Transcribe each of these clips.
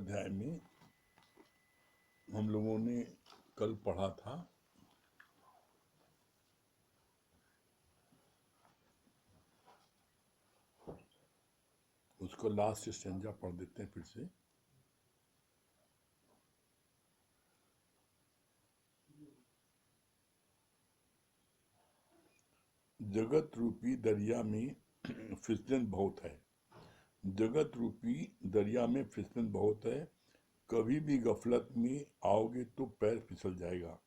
अध्याय में हम लोगों ने कल पढ़ा था उसको लास्ट स्टेंजा पढ़ देते हैं फिर से। जगत रूपी दरिया में फिसलन बहुत है। जगत रूपी दरिया में फिसलन बहुत है। कभी भी गफलत में आओगे तो पैर फिसल जाएगा।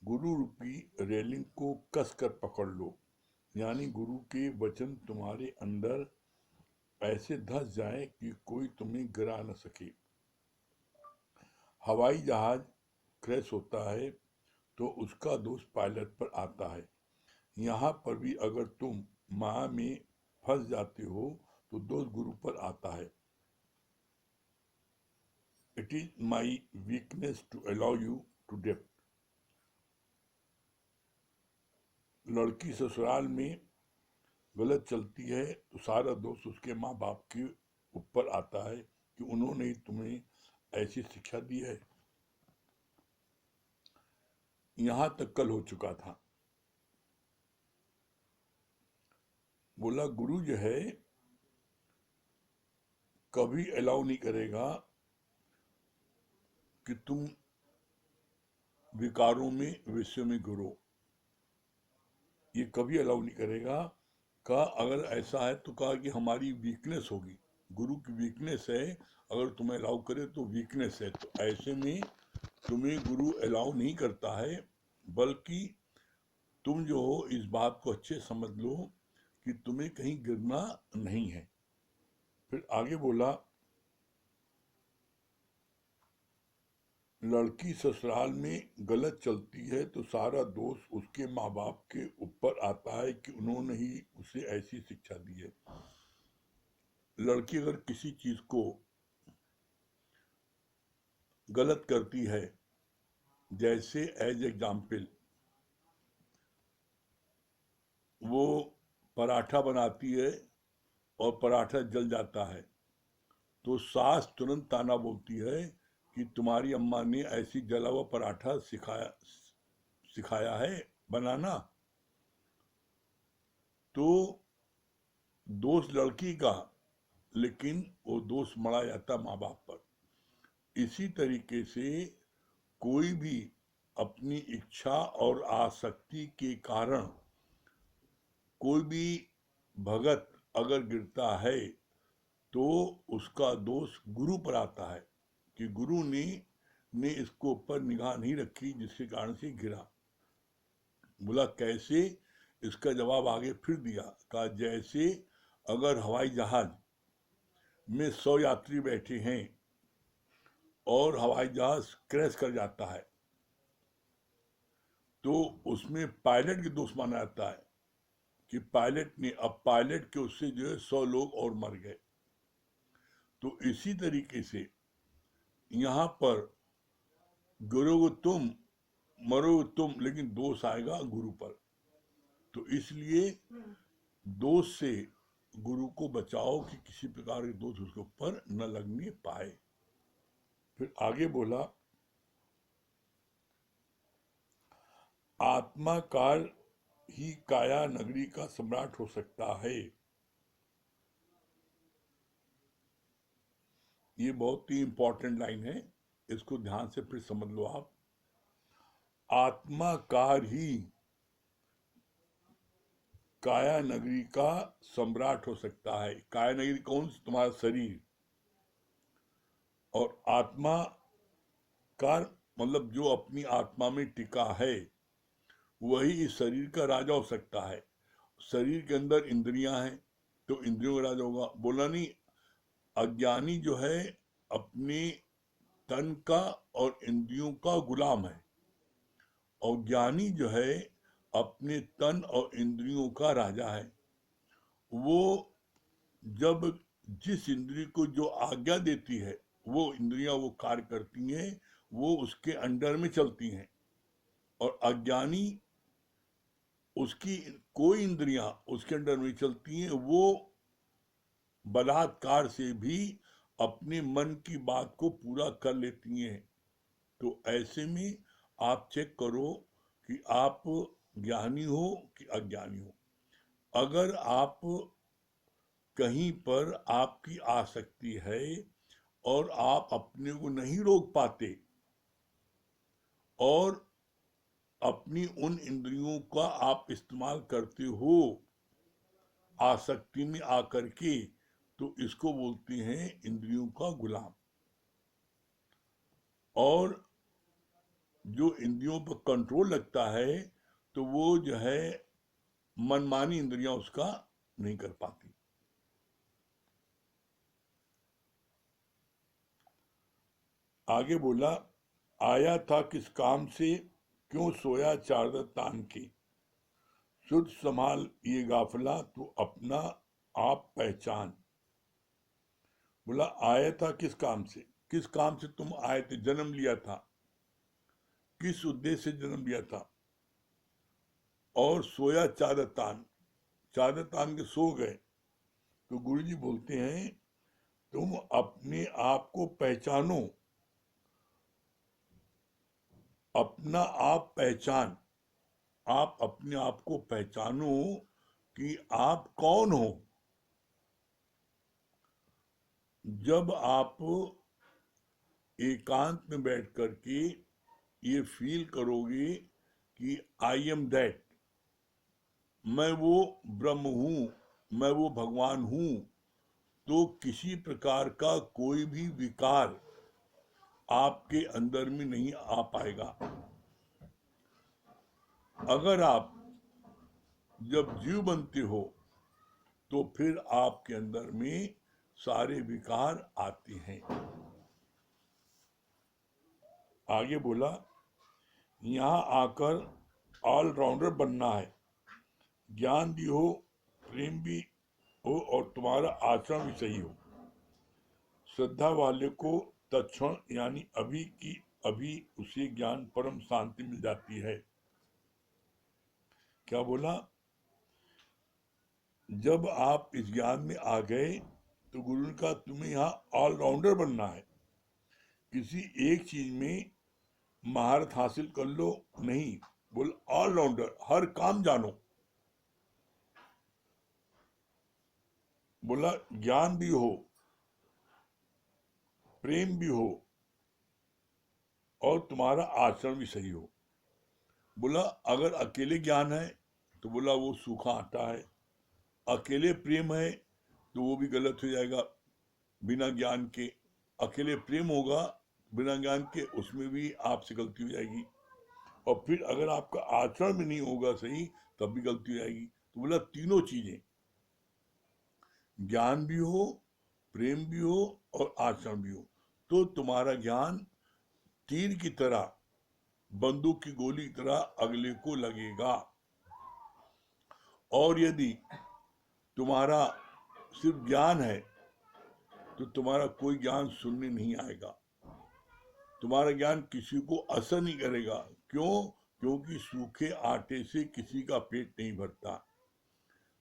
गुरु रूपी रेलिंग को कस कर पकड़ लो, यानी गुरु के वचन तुम्हारे अंदर ऐसे धस जाए कि कोई तुम्हें गिरा न सके। हवाई जहाज क्रैश होता है तो उसका दोष पायलट पर आता है। यहाँ पर भी अगर तुम माया में फंस जाते हो तो दोष गुरु पर आता है। It is my weakness to allow you to depth. लड़की ससुराल में गलत चलती है तो सारा दोष उसके माँ बाप के ऊपर आता है कि उन्होंने ही तुम्हें ऐसी शिक्षा दी है। यहां तक कल हो चुका था। बोला गुरु जो है कभी अलाउ नहीं करेगा कि तुम विकारों में विषयों में गिरो। ये कभी अलाउ नहीं करेगा। कहा अगर ऐसा है तो कहा कि हमारी वीकनेस होगी, गुरु की वीकनेस है, अगर तुम्हें अलाउ करे तो वीकनेस है। तो ऐसे में तुम्हें गुरु अलाउ नहीं करता है, बल्कि तुम जो हो इस बात को अच्छे समझ लो कि तुम्हें कहीं गिरना नहीं है। फिर आगे बोला लड़की ससुराल में गलत चलती है तो सारा दोष उसके माँ बाप के ऊपर आता है कि उन्होंने ही उसे ऐसी शिक्षा दी है। लड़की अगर किसी चीज को गलत करती है, जैसे एज एग्जाम्पल वो पराठा बनाती है और पराठा जल जाता है, तो सास तुरंत ताना बोलती है कि तुम्हारी अम्मा ने ऐसी जला हुआ पराठा सिखाया है बनाना। तो दोष लड़की का, लेकिन वो दोष मढ़ा जाता माँ बाप पर। इसी तरीके से कोई भी अपनी इच्छा और आसक्ति के कारण कोई भी भगत अगर गिरता है तो उसका दोष गुरु पर आता है कि गुरु ने इसको ऊपर निगाह नहीं रखी, जिसके कारण से गिरा। बोला कैसे? इसका जवाब आगे फिर दिया। कहा जैसे अगर हवाई जहाज में 100 यात्री बैठे हैं और हवाई जहाज क्रैश कर जाता है तो उसमें पायलट की दोष माना जाता है कि पायलट ने, अब पायलट के उससे जो है 100 लोग और मर गए। तो इसी तरीके से यहां पर गिरोगे तुम, मरोगे तुम, लेकिन दोष आएगा गुरु पर। तो इसलिए दोष से गुरु को बचाओ कि किसी प्रकार के दोष उसके ऊपर न लगने पाए। फिर आगे बोला आत्मा काल ही काया नगरी का सम्राट हो सकता है। ये बहुत ही इंपॉर्टेंट लाइन है, इसको ध्यान से फिर समझ लो आप। आत्मा काल ही काया नगरी का सम्राट हो सकता है। काया नगरी कौन? तुम्हारा शरीर। और आत्मा का मतलब जो अपनी आत्मा में टिका है वही इस शरीर का राजा हो सकता है। शरीर के अंदर इंद्रियां हैं तो इंद्रियों का राजा होगा। बोला नहीं, अज्ञानी जो है अपने तन का और इंद्रियों का गुलाम है, और ज्ञानी जो है अपने तन और इंद्रियों का राजा है। वो जब जिस इंद्रिय को जो आज्ञा देती है वो इंद्रियां वो कार्य करती हैं, वो उसके अंडर में चलती हैं। और अज्ञानी उसकी कोई इंद्रियां उसके अंडर में चलती हैं, वो बलात्कार से भी अपने मन की बात को पूरा कर लेती हैं। तो ऐसे में आप चेक करो कि आप ज्ञानी हो कि अज्ञानी हो। अगर आप कहीं पर आपकी आसक्ति है और आप अपने को नहीं रोक पाते और अपनी उन इंद्रियों का आप इस्तेमाल करते हो आसक्ति में आकर के, तो इसको बोलते हैं इंद्रियों का गुलाम। और जो इंद्रियों पर कंट्रोल लगता है तो वो जो है मनमानी इंद्रियां उसका नहीं कर पाती। आगे बोला, आया था किस काम से, क्यों सोया चादर तान के, सुध संभाल ये गाफला तू अपना आप पहचान। बोला आया था किस काम से, किस काम से तुम आए थे, जन्म लिया था, किस उद्देश्य से जन्म लिया था। और सोया चादर तान के सो गए। तो गुरु जी बोलते हैं तुम अपने आप को पहचानो, अपना आप पहचान। आप अपने आप को पहचानो कि आप कौन हो। जब आप एकांत में बैठ करके ये फील करोगे कि आई एम दैट, मैं वो ब्रह्म हूं, मैं वो भगवान हूं, तो किसी प्रकार का कोई भी विकार आपके अंदर में नहीं आ पाएगा। अगर आप जब जीव बनते हो तो फिर आपके अंदर में सारे विकार आते हैं। आगे बोला, यहां आकर ऑलराउंडर बनना है, ज्ञान भी हो, प्रेम भी हो और तुम्हारा आचरण भी सही हो। श्रद्धा वाले को तत्क्षण यानी अभी की अभी उसे ज्ञान परम शांति मिल जाती है। क्या बोला, जब आप इस ज्ञान में आ गए तो गुरु ने कहा तुम्हें यहाँ ऑलराउंडर बनना है, किसी एक चीज में महारत हासिल कर लो नहीं, बोल ऑलराउंडर, हर काम जानो। बोला ज्ञान भी हो, प्रेम भी हो और तुम्हारा आचरण भी सही हो। बोला अगर अकेले ज्ञान है तो बोला वो सूखा आटा है, अकेले प्रेम है तो वो भी गलत हो जाएगा बिना ज्ञान के। अकेले प्रेम होगा बिना ज्ञान के, उसमें भी आपसे गलती हो जाएगी। और फिर अगर आपका आचरण भी नहीं होगा सही तब भी गलती हो जाएगी। तो बोला तीनों चीजें, ज्ञान भी हो, प्रेम भी हो और आचरण भी हो, तो तुम्हारा ज्ञान तीर की तरह, बंदूक की गोली की तरह अगले को लगेगा। और यदि तुम्हारा सिर्फ ज्ञान है तो तुम्हारा कोई ज्ञान सुनने नहीं आएगा, तुम्हारा ज्ञान किसी को असर नहीं करेगा। क्यों? क्योंकि सूखे आटे से किसी का पेट नहीं भरता।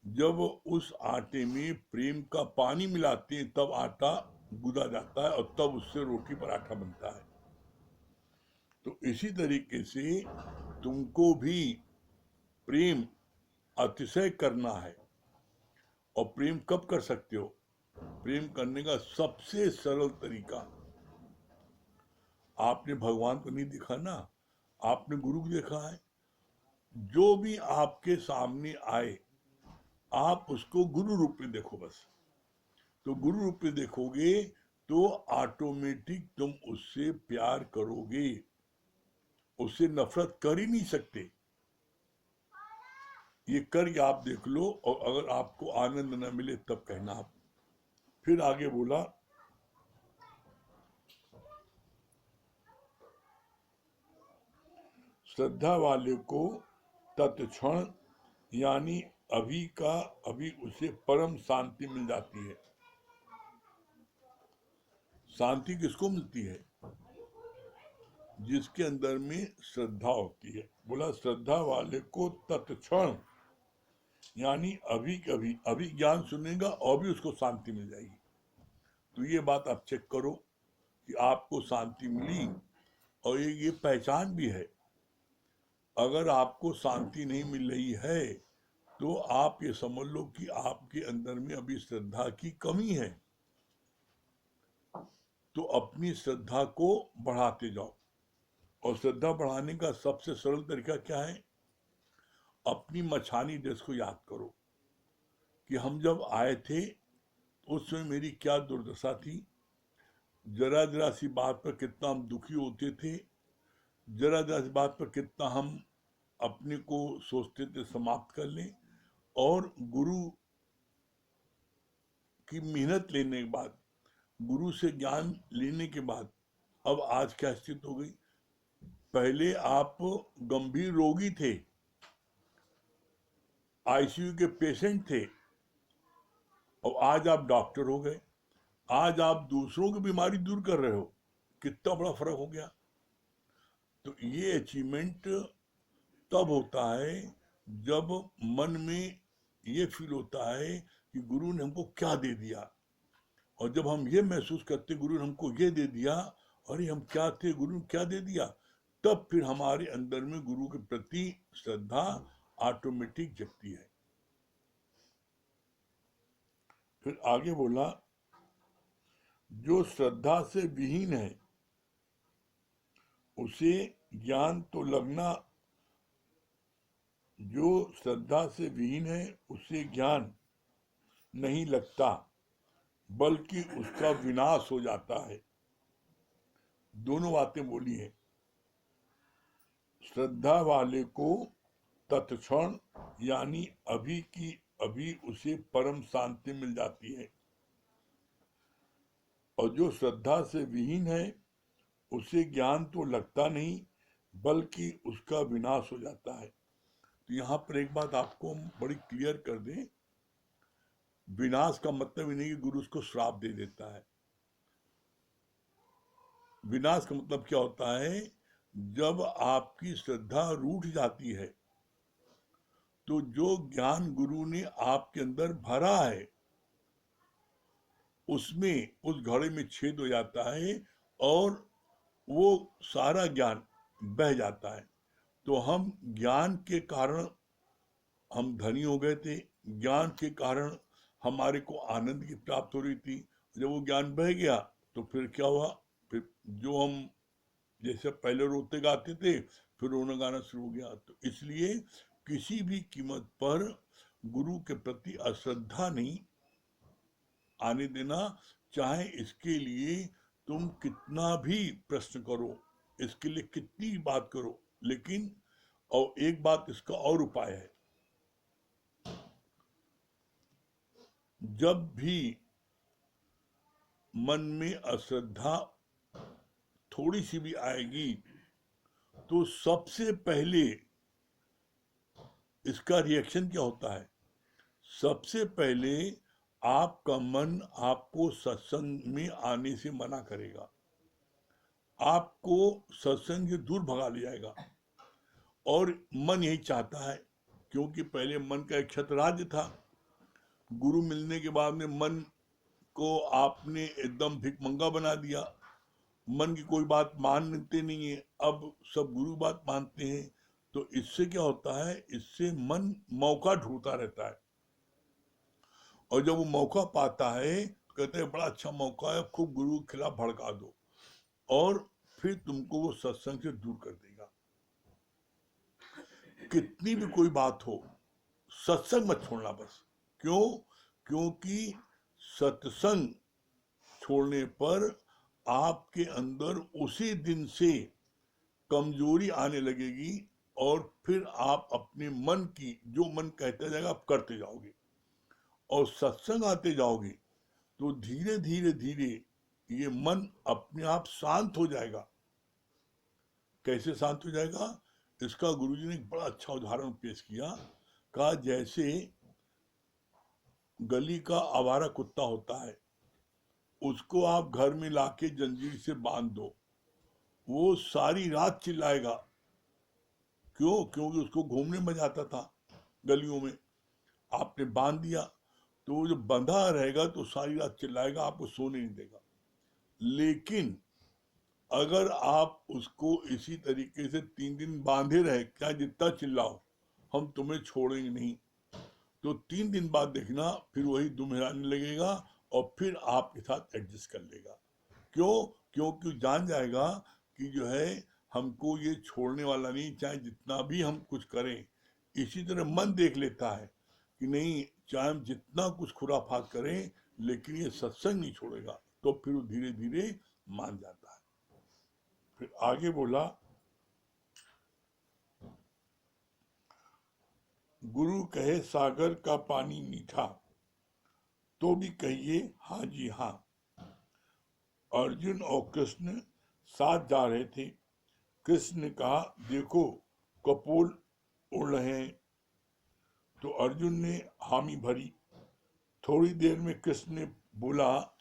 जब उस आटे में प्रेम का पानी मिलाते हैं तब आटा गूंदा जाता है और तब उससे रोटी पराठा बनता है। तो इसी तरीके से तुमको भी प्रेम अतिशय करना है। और प्रेम कब कर सकते हो? प्रेम करने का सबसे सरल तरीका, आपने भगवान को नहीं देखा ना, आपने गुरु को देखा है। जो भी आपके सामने आए आप उसको गुरु रूप में देखो बस। तो गुरु रूप में देखोगे तो ऑटोमेटिक तुम उससे प्यार करोगे, उससे नफरत कर ही नहीं सकते। ये करके आप देख लो, और अगर आपको आनंद न मिले तब कहना आप। फिर आगे बोला, श्रद्धा वाले को तत्क्षण यानी अभी का अभी उसे परम शांति मिल जाती है। शांति किसको मिलती है? जिसके अंदर में श्रद्धा होती है। बोला श्रद्धा वाले को तत्क्षण यानी अभी कभी अभी ज्ञान सुनेगा और भी उसको शांति मिल जाएगी। तो ये बात आप चेक करो कि आपको शांति मिली। और ये पहचान भी है। अगर आपको शांति नहीं मिल रही है तो आप ये समझ लो कि आपके अंदर में अभी श्रद्धा की कमी है। तो अपनी श्रद्धा को बढ़ाते जाओ। और श्रद्धा बढ़ाने का सबसे सरल तरीका क्या है? अपनी मछानी देश को याद करो कि हम जब आए थे उस समय मेरी क्या दुर्दशा थी। जरा जरा सी बात पर कितना हम दुखी होते थे, जरा जरा सी बात पर कितना हम अपने को सोचते थे समाप्त कर लें। और गुरु की मेहनत लेने के बाद, गुरु से ज्ञान लेने के बाद अब आज क्या स्थिति हो गई? पहले आप गंभीर रोगी थे, आईसीयू के पेशेंट थे, और आज आप डॉक्टर हो गए। आज आप दूसरों की बीमारी दूर कर रहे हो। कितना बड़ा फर्क हो गया। तो ये अचीवमेंट तब होता है जब मन में ये फील होता है कि गुरु ने हमको क्या दे दिया। और जब हम ये महसूस करते गुरु ने हमको ये दे दिया, अरे हम क्या थे, गुरु ने क्या दे दिया, तब फिर हमारे अंदर में गुरु के प्रति श्रद्धा ऑटोमेटिक जगती है। फिर आगे बोला, जो श्रद्धा से विहीन है उसे ज्ञान तो लगना, जो श्रद्धा से विहीन है उसे ज्ञान नहीं लगता बल्कि उसका विनाश हो जाता है। दोनों बातें बोली है। श्रद्धा वाले को तत्क्षण यानी अभी की अभी उसे परम शांति मिल जाती है, और जो श्रद्धा से विहीन है उसे ज्ञान तो लगता नहीं बल्कि उसका विनाश हो जाता है। तो यहाँ पर एक बात आपको बड़ी क्लियर कर दें, विनाश का मतलब ही नहीं कि गुरु उसको श्राप दे देता है। विनाश का मतलब क्या होता है? जब आपकी श्रद्धा रूठ जाती है तो जो ज्ञान गुरु ने आपके अंदर भरा है उसमें, उस घड़े में छेद हो जाता है और वो सारा ज्ञान बह जाता है। तो हम ज्ञान के कारण हम धनी हो गए थे, ज्ञान के कारण हमारे को आनंद की प्राप्त हो रही थी। जब वो ज्ञान बह गया तो फिर क्या हुआ? फिर जो हम जैसे पहले रोते गाते थे फिर रोना गाना शुरू हो गया। तो इसलिए किसी भी कीमत पर गुरु के प्रति अश्रद्धा नहीं आने देना। चाहे इसके लिए तुम कितना भी प्रश्न करो, इसके लिए कितनी बात करो, लेकिन और एक बात इसका और उपाय है, जब भी मन में अश्रद्धा थोड़ी सी भी आएगी तो सबसे पहले इसका रिएक्शन क्या होता है? सबसे पहले आपका मन आपको सत्संग में आने से मना करेगा, आपको सत्संग से दूर भगा ले जाएगा। और मन यही चाहता है, क्योंकि पहले मन का एक छत्रराज्य था। गुरु मिलने के बाद में मन को आपने एकदम भिखमंगा बना दिया। मन की कोई बात मानते नहीं है, अब सब गुरु बात मानते हैं। तो इससे क्या होता है? इससे मन मौका ढूंढता रहता है, और जब वो मौका पाता है तो कहते हैं बड़ा अच्छा मौका है, खूब गुरु के खिलाफ भड़का दो, और फिर तुमको वो सत्संग से दूर कर देगा। कितनी भी कोई बात हो, सत्संग मत छोड़ना बस। क्यों? क्योंकि सत्संग छोड़ने पर आपके अंदर उसी दिन से कमजोरी आने लगेगी, और फिर आप अपने मन की जो मन कहता जाएगा आप करते जाओगे, और सत्संग आते जाओगे तो धीरे धीरे धीरे ये मन अपने आप शांत हो जाएगा। कैसे शांत हो जाएगा? इसका गुरुजी ने एक बड़ा अच्छा उदाहरण पेश किया। कहा जैसे गली का आवारा कुत्ता होता है, उसको आप घर में लाके जंजीर से बांध दो, वो सारी रात चिल्लाएगा। क्यों? क्योंकि उसको घूमने में जाता था गलियों में। आपने बांध दिया तो जब बंधा रहेगा तो सारी रात चिल्लाएगा, आपको सोने नहीं देगा। लेकिन अगर आप उसको इसी तरीके से 3 दिन बांधे रहे, क्या जितना चिल्लाओ हम तुम्हें छोड़ेंगे नहीं, तो 3 दिन बाद देखना फिर वही दुमराने लगेगा और फिर आपके साथ एडजस्ट कर लेगा। क्यों? क्योंकि जान जाएगा कि जो है हमको ये छोड़ने वाला नहीं, चाहे जितना भी हम कुछ करें। इसी तरह मन देख लेता है कि नहीं, चाहे हम जितना कुछ खुराफात करें लेकिन ये सत्संग नहीं छोड़ेगा, तो फिर वो धीरे धीरे मान जाता है। फिर आगे बोला, गुरु कहे सागर का पानी मीठा, तो भी कहिए हाँ जी हाँ। अर्जुन और कृष्ण साथ जा रहे थे। कृष्ण ने कहा, देखो कपोल उड़ रहे हैं। तो अर्जुन ने हामी भरी। थोड़ी देर में कृष्ण ने बोला,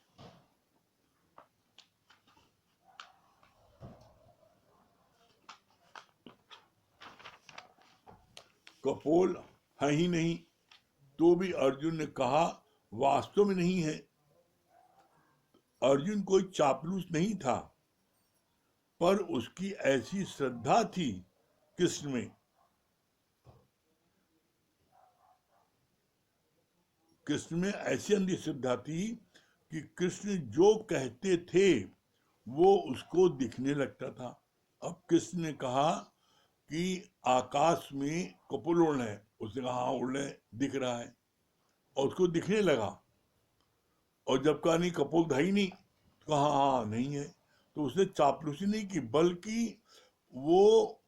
कपोल है ही नहीं। तो भी अर्जुन ने कहा, वास्तव में नहीं है। अर्जुन कोई चापलूस नहीं था, पर उसकी ऐसी श्रद्धा थी कृष्ण में, कृष्ण में ऐसी अंधी श्रद्धा थी कि कृष्ण जो कहते थे वो उसको दिखने लगता था। अब कृष्ण ने कहा कि आकाश में कपोल उड़ रहे हैं, उसने कहा हाँ उड़ रहे, दिख रहा है, और उसको दिखने लगा। और जब कहा नहीं कपोल था ही नहीं, तो कहा हाँ नहीं है। तो उसने चापलूसी नहीं की, बल्कि वो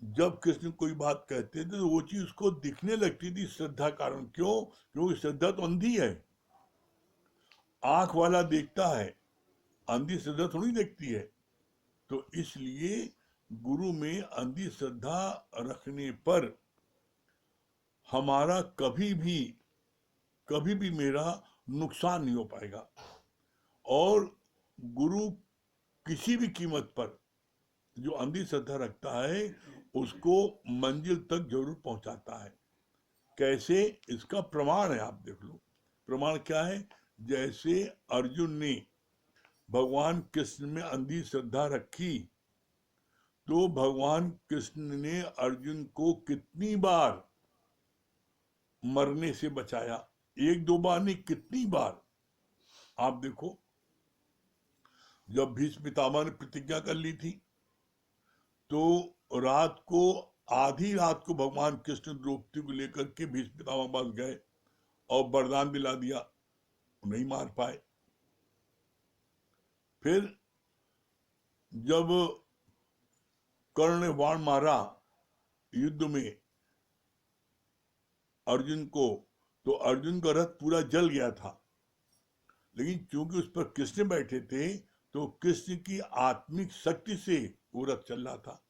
जब कृष्ण कोई बात कहते थे तो वो चीज उसको दिखने लगती थी श्रद्धा कारण। क्यों? क्योंकि श्रद्धा तो अंधी है। आंख वाला देखता है, अंधी श्रद्धा थोड़ी देखती है। तो इसलिए गुरु में अंधी श्रद्धा रखने पर हमारा कभी भी मेरा नुकसान नहीं हो पाएगा। और गुरु किसी भी कीमत पर जो अंधी श्रद्धा रखता है उसको मंजिल तक जरूर पहुंचाता है। कैसे? इसका प्रमाण है, आप देख लो। प्रमाण क्या है? जैसे अर्जुन ने भगवान कृष्ण में अंधी श्रद्धा रखी, तो भगवान कृष्ण ने अर्जुन को कितनी बार मरने से बचाया। एक दो बार नहीं, कितनी बार। आप देखो, जब भीष्म पितामह ने प्रतिज्ञा कर ली थी, तो रात को, आधी रात को भगवान कृष्ण द्रौपदी को लेकर के भीष्म पितामह पास गए और वरदान दिला दिया, नहीं मार पाए। फिर जब कर्ण ने वाण मारा युद्ध में अर्जुन को, तो अर्जुन का रथ पूरा जल गया था, लेकिन चूंकि उस पर कृष्ण बैठे थे तो कृष्ण की आत्मिक शक्ति से वो रथ चल रहा था।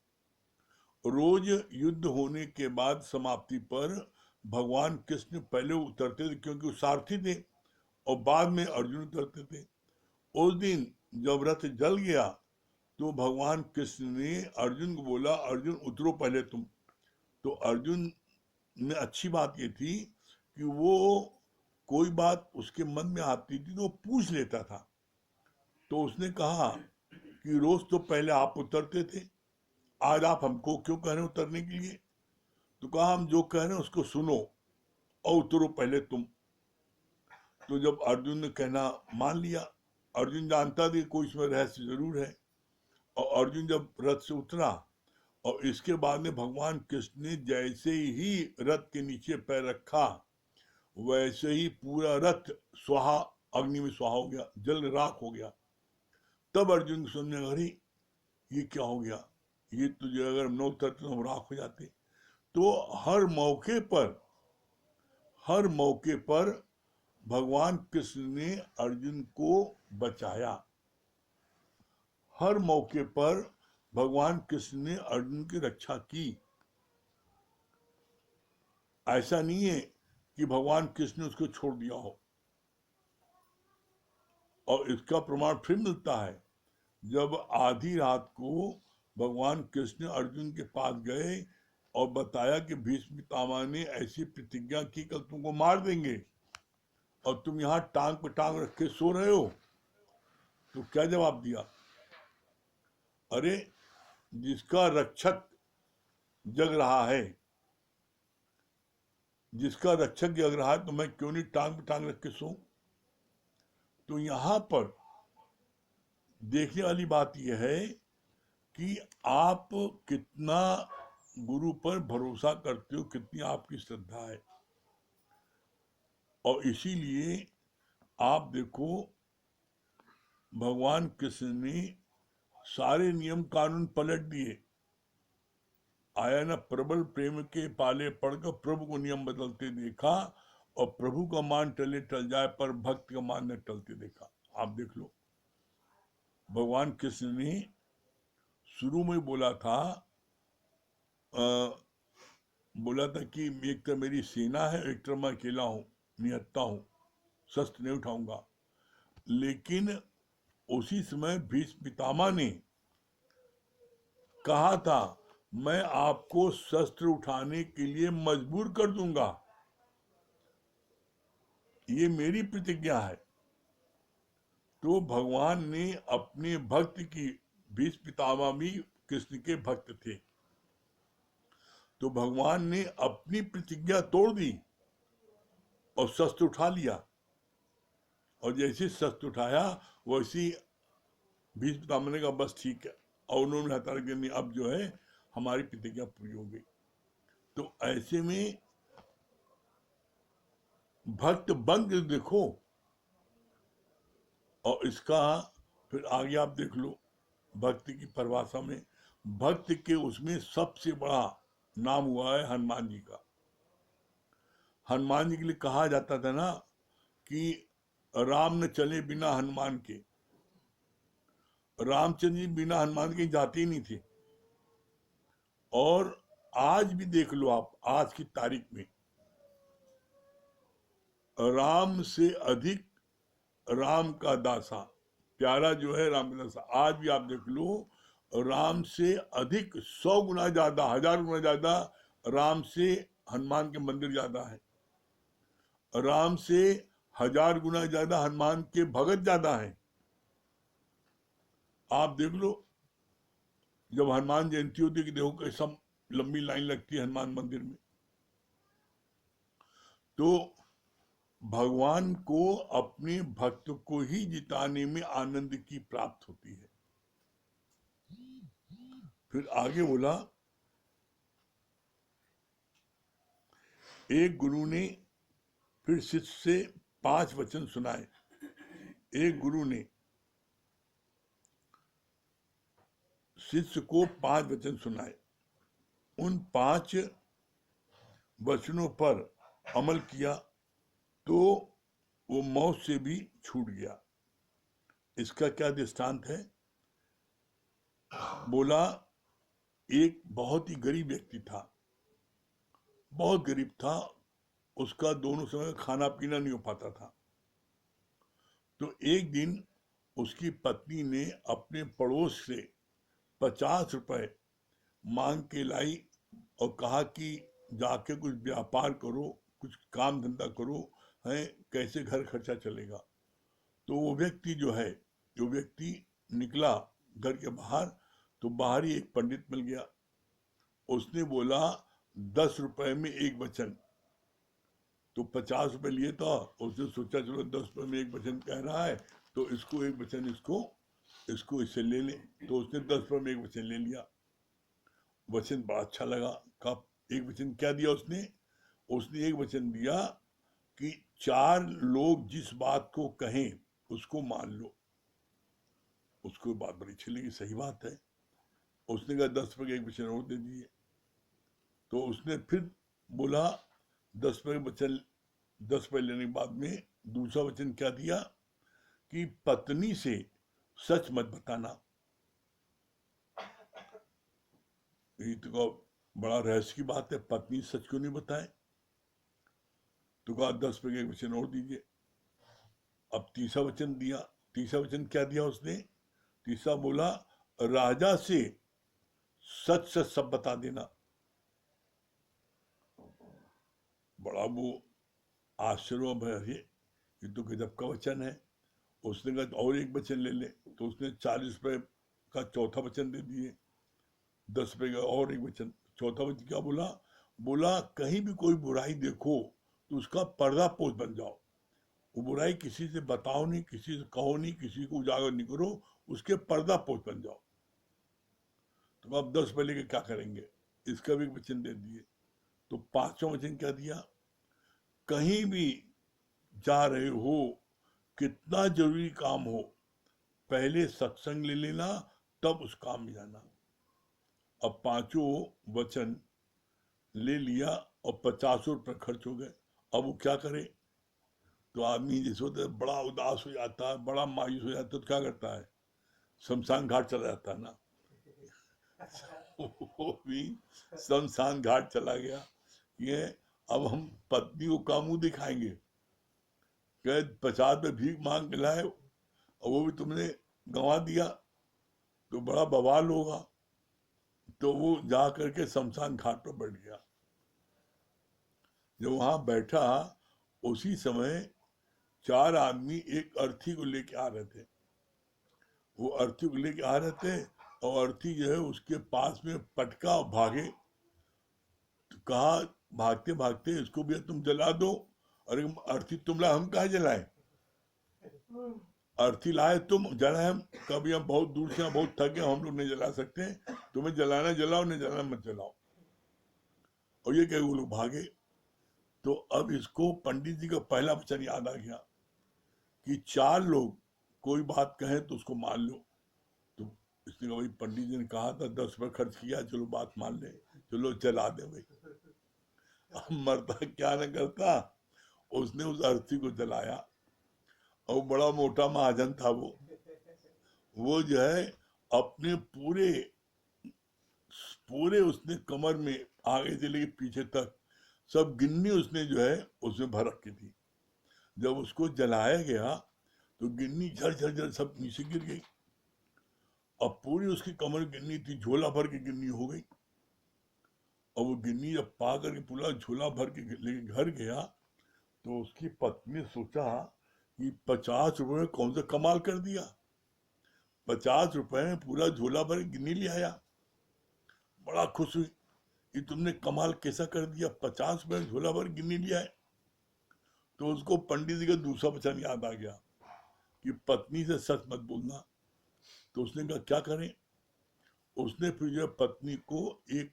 रोज युद्ध होने के बाद समाप्ति पर भगवान कृष्ण पहले उतरते थे, क्योंकि वो सारथी थे, और बाद में अर्जुन उतरते थे। उस दिन जब रथ जल गया तो भगवान कृष्ण ने अर्जुन को बोला, अर्जुन उतरो पहले तुम। तो अर्जुन में अच्छी बात ये थी कि वो कोई बात उसके मन में आती थी तो वो पूछ लेता था। तो उसने कहा कि रोज तो पहले आप उतरते थे, आज आप हमको क्यों कह रहे हैं उतरने के लिए? तो कहा हम जो कह रहे हैं उसको सुनो और उतरो पहले तुम। तो जब अर्जुन ने कहना मान लिया, अर्जुन जानता था कोई इसमें रहस्य जरूर है, और अर्जुन जब रथ से उतरा, और इसके बाद में भगवान कृष्ण ने जैसे ही रथ के नीचे पैर रखा, वैसे ही पूरा रथ स्वाहा, अग्नि में स्वाहा हो गया, जल राख हो गया। तब अर्जुन को समझ में, अरे ये क्या हो गया, ये तो जो अगर हम न उतरते तो हम राख हो जाते। तो हर मौके पर भगवान कृष्ण ने अर्जुन को बचाया। हर मौके पर भगवान कृष्ण ने अर्जुन की रक्षा की। ऐसा नहीं है कि भगवान कृष्ण ने उसको छोड़ दिया हो। और इसका प्रमाण फिर मिलता है, जब आधी रात को भगवान कृष्ण अर्जुन के पास गए और बताया कि भीष्म पितामह ने ऐसी प्रतिज्ञा की कल तुमको मार देंगे, और तुम यहाँ टांग पे टांग रख के सो रहे हो। तो क्या जवाब दिया? अरे जिसका रक्षक जग रहा है, जिसका रक्षक जग रहा है, तो मैं क्यों नहीं टांग पे टांग रख के सोऊं? तो यहां पर देखने वाली बात यह है कि आप कितना गुरु पर भरोसा करते हो, कितनी आपकी श्रद्धा है। और इसीलिए आप देखो, भगवान कृष्ण ने सारे नियम कानून पलट दिए। आया ना, प्रबल प्रेम के पाले पड़कर प्रभु को नियम बदलते देखा, और प्रभु का मान टले टल जाए पर भक्त का मान न टलते देखा। आप देख लो, भगवान कृष्ण ने शुरू में बोला था, बोला था कि एक तो मेरी सेना है, एक तो मैं अकेला हूं, निहत्ता हूं, शस्त्र नहीं उठाऊंगा। लेकिन उसी समय भीष्म पितामह ने कहा था, मैं आपको शस्त्र उठाने के लिए मजबूर कर दूंगा, ये मेरी प्रतिज्ञा है। तो भगवान ने अपने भक्त की, भीष्म पितामह भी कृष्ण के भक्त थे, तो भगवान ने अपनी प्रतिज्ञा तोड़ दी और शस्त्र उठा लिया। और जैसे शस्त्र उठाया वैसे भीष्म पितामह ने कहा बस ठीक है, और उन्होंने हथा कि नहीं, अब जो है हमारी प्रतिज्ञा पूरी हो गई। तो ऐसे में भक्त बन के देखो। और इसका फिर आगे आप देख लो, भक्ति की परिभाषा में भक्त के उसमें सबसे बड़ा नाम हुआ है हनुमान जी का। हनुमान जी के लिए कहा जाता था ना कि राम न चले बिना हनुमान के। रामचंद्र जी बिना हनुमान के जाते ही नहीं थे। और आज भी देख लो आप, आज की तारीख में राम से अधिक राम का दासा, प्यारा जो है राम का दासा, आज भी आप देख लो, राम से अधिक 100 गुना ज्यादा, 1000 गुना ज्यादा राम से हनुमान के मंदिर ज्यादा है। राम से 1000 गुना ज्यादा हनुमान के भगत ज्यादा है। आप देख लो, जब हनुमान जयंती होती है कि देखो कैसा लंबी लाइन लगती है हनुमान मंदिर में। तो भगवान को अपने भक्त को ही जिताने में आनंद की प्राप्त होती है। फिर आगे बोला, एक गुरु ने फिर शिष्य से 5 वचन सुनाए। एक गुरु ने शिष्य को 5 वचन सुनाए। उन 5 वचनों पर अमल किया तो वो मौत से भी छूट गया। इसका क्या दृष्टांत है? बोला, एक बहुत ही गरीब व्यक्ति था, बहुत गरीब था, उसका दोनों समय खाना पीना नहीं हो पाता था। तो एक दिन उसकी पत्नी ने अपने पड़ोस से 50 रुपए मांग के लाई और कहा कि जाके कुछ व्यापार करो, कुछ काम धंधा करो, है कैसे घर खर्चा चलेगा। तो वो व्यक्ति जो है, जो व्यक्ति निकला घर के बाहर, तो बाहर ही एक पंडित मिल गया। उसने बोला 10 रुपए में एक वचन। तो 50 रुपए लिए था, उसने सोचा चलो 10 रुपए में एक वचन कह रहा है तो इसको एक वचन, इसको इससे ले ले। तो उसने 10 रुपए में एक वचन ले लिया। वचन बड़ा अच्छा लगा। कहा, एक वचन क्या दिया उसने? उसने एक वचन दिया कि 4 लोग जिस बात को कहें उसको मान लो। उसको बात बड़ी अच्छी लगी, सही बात है। उसने कहा 10 रुपए का एक वचन और दे दिए। तो उसने फिर बोला 10 रुपए वचन, 10 रुपए लेने के बाद में दूसरा वचन क्या दिया कि पत्नी से सच मत बताना। ये तो बड़ा रहस्य की बात है, पत्नी सच क्यों नहीं बताए? तो कहा 10 रुपए का एक वचन और दीजिए। अब तीसरा वचन दिया। तीसरा वचन क्या दिया उसने? तीसरा बोला, राजा से सच सच सब बता देना। बड़ा वो आश्चर्य भय, ये तो गजब का वचन है। उसने कहा और एक वचन ले ले, तो उसने 40 रुपए का चौथा वचन दे दिए, 10 रुपए का और एक वचन। चौथा वचन क्या बोला? बोला कहीं भी कोई बुराई देखो तो उसका पर्दा पोष बन जाओ। वो बुराई किसी से बताओ नहीं, किसी से कहो नहीं, किसी को उजागर नहीं करो, उसके पर्दा पोष बन जाओ। तो अब 10 रुपए लेके क्या करेंगे? इसका भी वचन दे दिए। तो पांचवा वचन क्या दिया? कहीं भी जा रहे हो, कितना जरूरी काम हो, पहले सत्संग ले लेना, तब उस काम में जाना। अब पांचों वचन ले लिया और 50 रुपए खर्च हो गए। अब वो क्या करे? तो आदमी जैसे होता है बड़ा उदास हो जाता है, बड़ा मायूस हो जाता है, तो क्या करता है? शमशान घाट चला जाता है ना। वो भी शमशान घाट चला गया। ये अब हम पत्नी को का मुंह दिखाएंगे? कहे 50 में भीख मांग के लाए और वो भी तुमने गंवा दिया, तो बड़ा बवाल होगा। तो वो जा करके शमशान घाट पर बैठ गया। जब वहां बैठा, उसी समय 4 आदमी एक अर्थी को लेके आ रहे थे। वो अर्थी को लेके आ रहे थे और अर्थी जो है उसके पास में पटका और भागे। तो कहा भागते भागते, इसको भी तुम जला दो। अरे अर्थी तुम ला, हम कहा जलाए? अर्थी लाए तुम, जलाए हम? कभी हम बहुत दूर से, हम बहुत थके, हम लोग नहीं जला सकते, तुम्हें जलाना जलाओ, नहीं जलाना मत जलाओ। और ये कहे वो लोग भागे। तो अब इसको पंडित जी का पहला वचन याद आ गया कि 4 लोग कोई बात कहें तो उसको मान लो। तो इसने कहा भाई पंडित जी ने कहा था 10 रुपए खर्च किया, चलो बात मान ले, चलो जला दे भाई। अब मरता क्या न करता, उसने उस अर्थी को जलाया। और बड़ा मोटा महाजन था वो जो है अपने पूरे पूरे उसने कमर में आगे से लेके पीछे तक सब गिन्नी उसने जो है उसमें भर रखी थी। जब उसको जलाया गया तो गिन्नी झर झर झर सब नीचे गिर गई। अब पूरी उसकी कमर गिन्नी थी, झोला भर की गिन्नी हो गई। और वो गिन्नी जब पा करके पूरा झोला भर के लेके घर गया, तो उसकी पत्नी ने सोचा कि 50 रुपए में कौन सा कमाल कर दिया, 50 रुपए में पूरा झोला भर गिन्नी ले आया। बड़ा खुश हुई कि तुमने कमाल कैसा कर दिया, 50 रुपए में झोला भर गिन्नी लिया है। तो उसको पंडित जी का दूसरा वचन याद आ गया कि पत्नी से सच मत बोलना। तो उसने कहा क्या करें? उसने फिर जो पत्नी को एक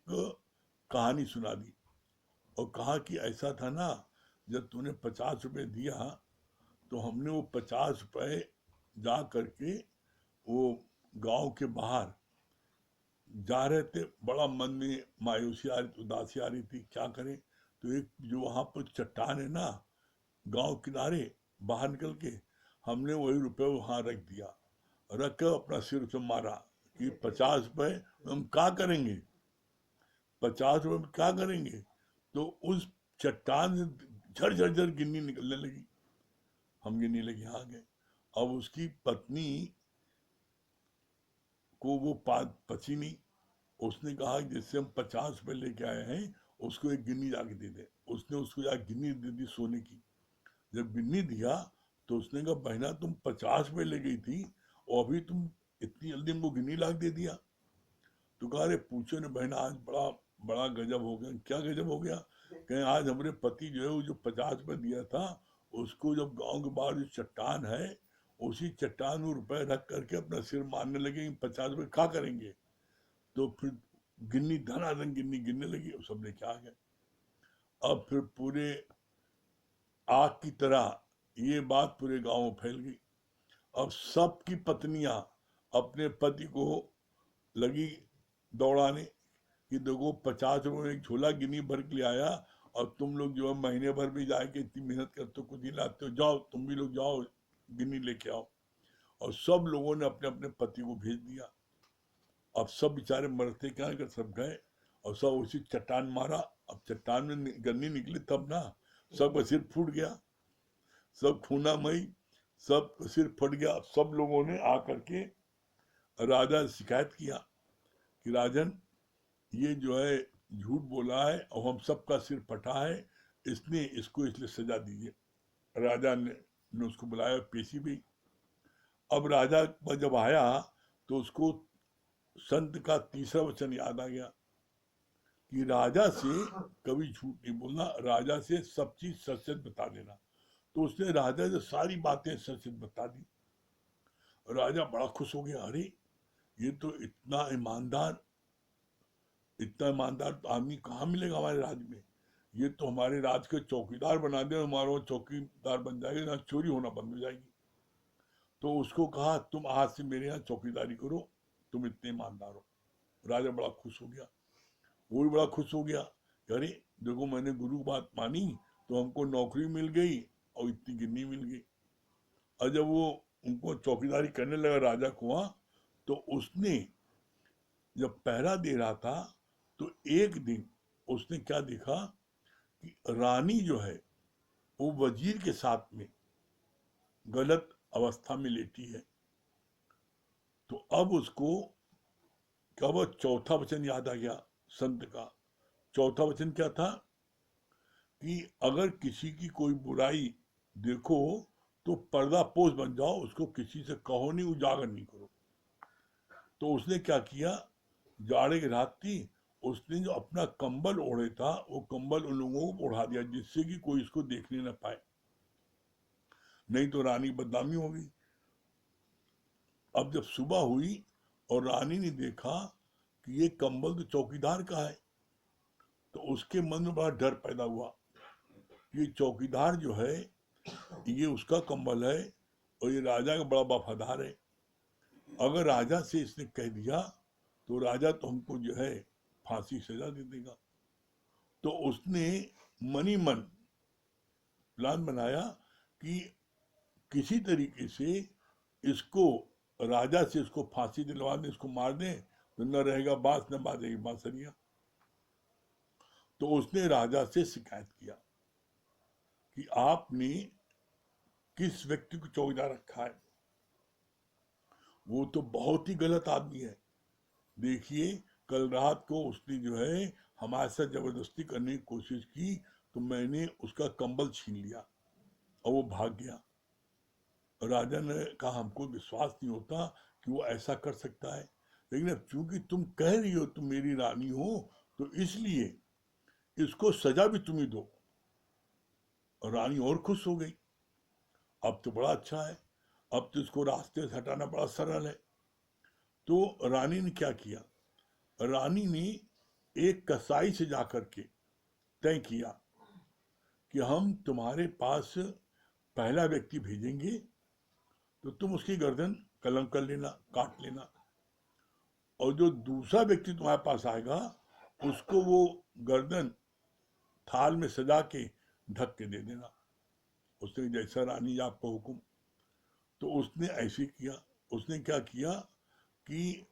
कहानी सुना दी और कहा कि ऐसा था ना, जब तूने 50 रुपए दिया तो हमने वो 50 रुपए जा करके वो गांव के बाहर जा रहे थे, बड़ा मन में मायूसी आ रही, उदासी आ रही थी, क्या करें? तो एक जो वहां पर चट्टान है ना गांव किनारे, बाहर निकल के हमने वही रुपए वहां रख दिया, रख कर अपना सिर से मारा कि 50 रुपए हम क्या करेंगे, 50 रुपए में क्या करेंगे? तो उस चट्टान से झर झर झर गिन्नी निकलने लगी। हम गिनने लगे, आ गए। अब उसकी पत्नी को वो पची नहीं। उसने कहा जिससे हम 50 रुपए लेके आए हैं उसको एक गिन्नी जाके दे दे। उसने उसको जाके गिन्नी दे दी सोने की। जब गिन्नी दिया तो उसने कहा बहना तुम 50 रुपए ले गई थी और अभी तुम इतनी जल्दी हमको गिन्नी लाख दे दिया। तो कहा अरे पूछो ना बहना, आज बड़ा बड़ा गजब हो गया। क्या गजब हो गया? कहीं आज हमारे पति जो है वो जो 50 रुपए दिया था, उसको जब गांव के बाहर जो चट्टान है उसी चट्टान में रुपए रख करके अपना सिर मारने लगे, 50 रुपए क्या करेंगे? तो फिर गिन्नी धनाधन गिन्नी गिनने लगी और सब लेके आ गए। अब फिर पूरे आग की तरह ये बात पूरे गांव में फैल गई। अब सबकी पत्नियां अपने पति को लगी दौड़ाने कि देखो 50 रुपए में एक झोला गिन्नी भर के ले आया और तुम लोग जो है महीने भर भी जाके इतनी मेहनत करते हो, कुछ नहीं लाते हो, जाओ तुम भी लोग जाओ गिन्नी लेके आओ। और सब लोगों ने अपने अपने पति को भेज दिया। अब सब बेचारे मरते क्या कर, सब गए और सब उसी चट्टान मारा। अब चट्टान में गन्नी निकली तब ना, सब सिर फूट गया, सब खूना मई, सब सिर फट गया। सब लोगों ने आकर के राजा से शिकायत किया कि राजन ये जो है झूठ बोला है और हम सबका सिर फटा है, इसने इसको इसलिए सजा दीजिए। राजा ने ने उसको बुलाया, पेशी भी। अब राजा जब आया तो उसको संत का तीसरा वचन याद आ गया कि राजा से कभी झूठ नहीं बोलना, राजा से सब चीज सच सच बता देना। तो उसने राजा से सारी बातें सच सच बता दी। राजा बड़ा खुश हो गया, अरे ये तो इतना ईमानदार तो आदमी कहाँ मिलेगा हमारे राज्य में। ये तो हमारे राज के चौकीदार बना दे, हमारा चौकीदार बन जाएगा, यहाँ चोरी होना बंद हो जाएगी। तो उसको कहा तुम आज से मेरे यहाँ चौकीदारी करो, तुम इतने ईमानदार हो। राजा बड़ा खुश हो गया, वो भी बड़ा खुश हो गया, अरे देखो मैंने गुरु बात मानी तो हमको नौकरी मिल गई और इतनी गिन्नी मिल गई। और जब वो उनको चौकीदारी करने लगा राजा को वहां, तो उसने जब पहरा दे रहा था तो एक दिन उसने क्या देखा कि रानी जो है वो वजीर के साथ में गलत अवस्था में लेटी है। तो अब उसको क्या वो चौथा वचन याद आ गया संत का। चौथा वचन क्या था कि अगर किसी की कोई बुराई देखो तो पर्दा पोष बन जाओ, उसको किसी से कहो नहीं, उजागर नहीं करो। तो उसने क्या किया, जाड़े की रात थी, उसने जो अपना कंबल ओढ़े था वो कंबल उन लोगों को ओढ़ा दिया जिससे कि कोई इसको देखने न पाए, नहीं तो रानी बदनामी होगी। अब जब सुबह हुई और रानी ने देखा कि ये कंबल तो चौकीदार का है, तो उसके मन में बड़ा डर पैदा हुआ, ये चौकीदार जो है ये उसका कंबल है और ये राजा का बड़ा वफादार है। अगर राजा से इसने कह दिया तो राजा तो हमको जो है फांसी सजा दे देगा। तो उसने मनी मन प्लान बनाया कि किसी तरीके से इसको राजा से इसको फांसी दिलवा दें, इसको मार दें, तो न रहेगा बांस न बाजेगी बांसुरियां। तो उसने राजा से शिकायत किया कि आपने किस व्यक्ति को चौकीदार रखा है, वो तो बहुत ही गलत आदमी है। देखिए कल रात को उसने जो है हमारे साथ जबरदस्ती करने की कोशिश की, तो मैंने उसका कंबल छीन लिया और वो भाग गया। राजा ने कहा हमको विश्वास नहीं होता कि वो ऐसा कर सकता है, लेकिन अब चूंकि तुम कह रही हो तुम मेरी रानी हो, तो इसलिए इसको सजा भी तुम ही दो। और रानी और खुश हो गई, अब तो बड़ा अच्छा है, अब तो इसको रास्ते से हटाना बड़ा सरल है। तो रानी ने क्या किया, रानी ने एक कसाई से जाकर के तय किया कि हम तुम्हारे पास पहला व्यक्ति भेजेंगे, तो तुम उसकी गर्दन कलम कर लेना, काट लेना, और जो दूसरा व्यक्ति तुम्हारे पास आएगा उसको वो गर्दन थाल में सजा के ढक के दे देना। उसने जैसा रानी आपका हुक्म। तो उसने ऐसे किया। उसने क्या किया कि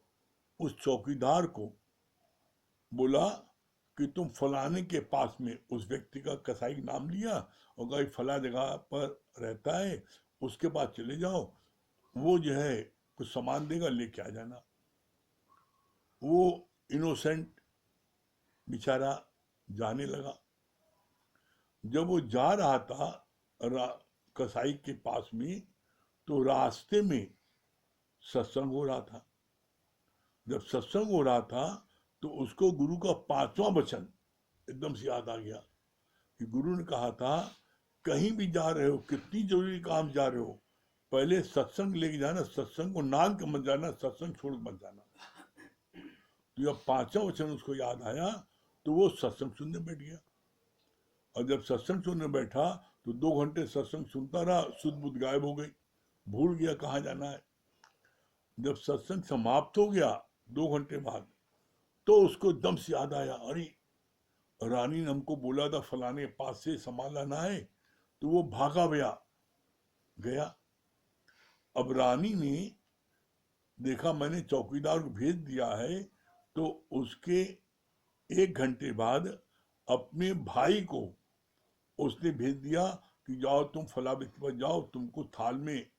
उस चौकीदार को बोला कि तुम फलाने के पास में, उस व्यक्ति का कसाई नाम लिया और कहा फला जगह पर रहता है, उसके पास चले जाओ, वो जो है कुछ सामान देगा, लेके आ जाना। वो इनोसेंट बेचारा जाने लगा। जब वो जा रहा था कसाई के पास में, तो रास्ते में सत्संग हो रहा था। जब सत्संग हो रहा था तो उसको गुरु का 5वां वचन एकदम से याद आ गया कि गुरु ने कहा था कहीं भी जा रहे हो, कितनी जरूरी काम जा रहे हो, पहले सत्संग लेके जाना, सत्संग को नाम के मत जाना, सत्संग छोड़ मत जाना। तो जब 5वां वचन उसको याद आया तो वो सत्संग सुनने बैठ गया। और जब सत्संग सुनने बैठा तो 2 घंटे सत्संग सुनता रहा, शुद्ध बुद्ध गायब हो गई, भूल गया कहाँ जाना है। जब सत्संग समाप्त हो गया 2 घंटे बाद, तो उसको एकदम से याद आया, अरे रानी ने हमको बोला था फलाने पास से सामान लाना है, तो वो भागा गया। अब रानी ने देखा मैंने चौकीदार को भेज दिया है, तो उसके 1 घंटे बाद अपने भाई को उसने भेज दिया कि जाओ तुम फला व्यक्ति पर जाओ, तुमको थाल में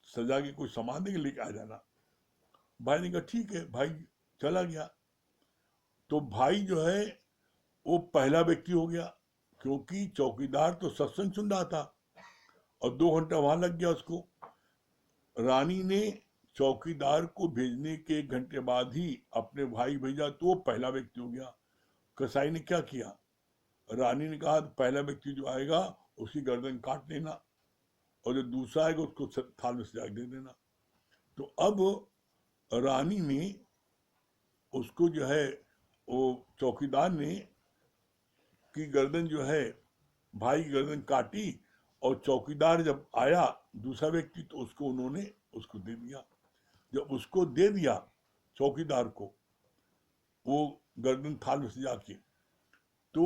सजा के कोई सामान देके लेके आ जाना। भाई ने कहा ठीक है, भाई चला गया। तो भाई जो है वो पहला व्यक्ति हो गया, क्योंकि चौकीदार तो सत्संग सुन रहा था और 2 घंटा वहां लग गया उसको। रानी ने चौकीदार को भेजने के 1 घंटे बाद ही अपने भाई भेजा, तो वो पहला व्यक्ति हो गया। कसाई ने क्या किया, रानी ने कहा पहला व्यक्ति जो आएगा उसकी गर्दन काट लेना, और जो दूसरा आएगा उसको थाल में सजा दे देना। तो अब रानी ने उसको जो है, वो चौकीदार ने की गर्दन जो है, भाई की गर्दन काटी, और चौकीदार जब आया दूसरा व्यक्ति तो उसको उन्होंने उसको दे दिया। जब उसको दे दिया चौकीदार को वो गर्दन थाल में सजा के, तो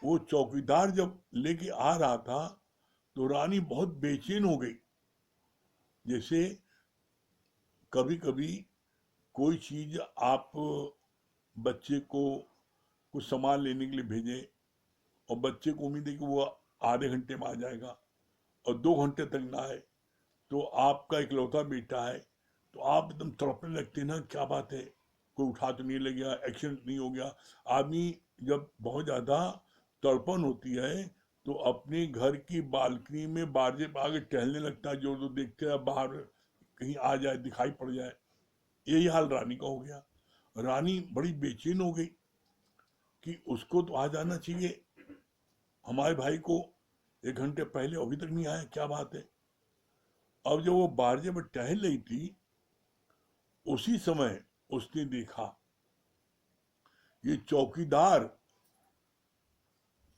वो चौकीदार जब लेके आ रहा था तो रानी बहुत बेचैन हो गई। जैसे कभी कभी कोई चीज आप बच्चे को कुछ सामान लेने के लिए भेजें और बच्चे को उम्मीद है कि वो आधे घंटे में आ जाएगा और 2 घंटे तक ना आए, तो आपका इकलौता बेटा है तो आप एकदम तड़पने लगते हैं ना, क्या बात है, कोई उठा तो नहीं ले गया, एक्सीडेंट नहीं हो गया। आदमी जब बहुत ज़्यादा तड़पन होती है तो अपने घर की बालकनी में बारजे पे आगे टहलने लगता है, जो देखते हैं बाहर कहीं आ जाए, दिखाई पड़ जाए। यही हाल रानी का हो गया। रानी बड़ी बेचैन हो गई कि उसको तो आ जाना चाहिए, हमारे भाई को 1 घंटे पहले अभी तक नहीं आया, क्या बात है। अब जब वो बारजे में टहल रही थी उसी समय उसने देखा ये चौकीदार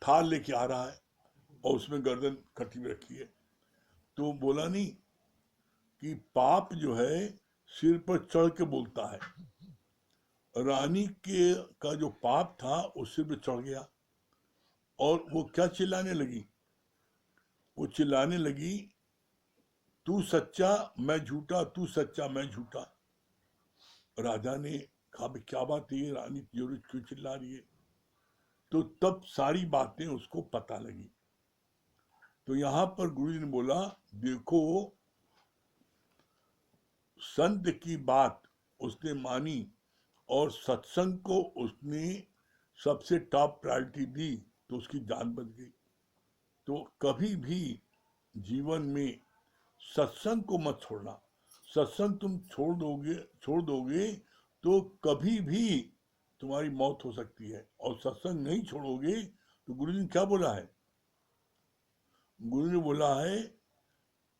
थाल लेके आ रहा है और उसमें गर्दन कटी हुई रखी है। तो बोला नहीं कि पाप जो है सिर पर चढ़ के बोलता है। रानी के का जो पाप था उस सिर पर चढ़ गया और वो क्या चिल्लाने लगी, वो चिल्लाने लगी तू सच्चा मैं झूठा, तू सच्चा मैं झूठा। राजा ने कहा क्या बात है, रानी जोर क्यों चिल्ला रही है। तो तब सारी बातें उसको पता लगी। तो यहां पर गुरु जी ने बोला देखो, संत की बात उसने मानी और सत्संग को उसने सबसे टॉप प्रायोरिटी दी तो उसकी जान बच गई। तो कभी भी जीवन में सत्संग को मत छोड़ना। सत्संग तुम छोड़ दोगे तो कभी भी तुम्हारी मौत हो सकती है। और सत्संग नहीं छोड़ोगे तो गुरु जी ने क्या बोला है, गुरु ने बोला है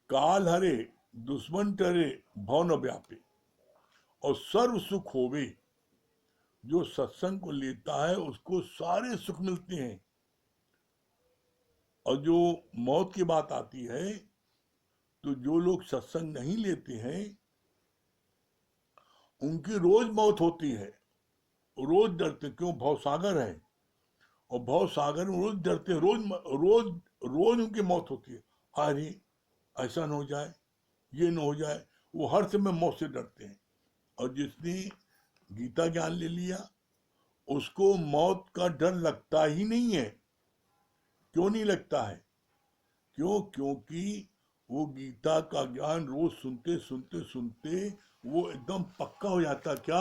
काल हरे दुश्मन टरे भव न व्यापे, और सर्व सुख होवे। जो सत्संग को लेता है उसको सारे सुख मिलते हैं। और जो मौत की बात आती है तो जो लोग सत्संग नहीं लेते हैं उनकी रोज मौत होती है, रोज डरते, क्यों, भवसागर है और भवसागर में रोज डरते, रोज रोज रोज उनकी मौत होती है। अरे ऐसा न हो जाए, ये न हो जाए, वो हर समय मौत से डरते हैं। और जिसने गीता ज्ञान ले लिया उसको मौत का डर लगता ही नहीं है। क्यों नहीं लगता है, क्यों, क्योंकि वो गीता का ज्ञान रोज सुनते सुनते सुनते वो एकदम पक्का हो जाता। क्या,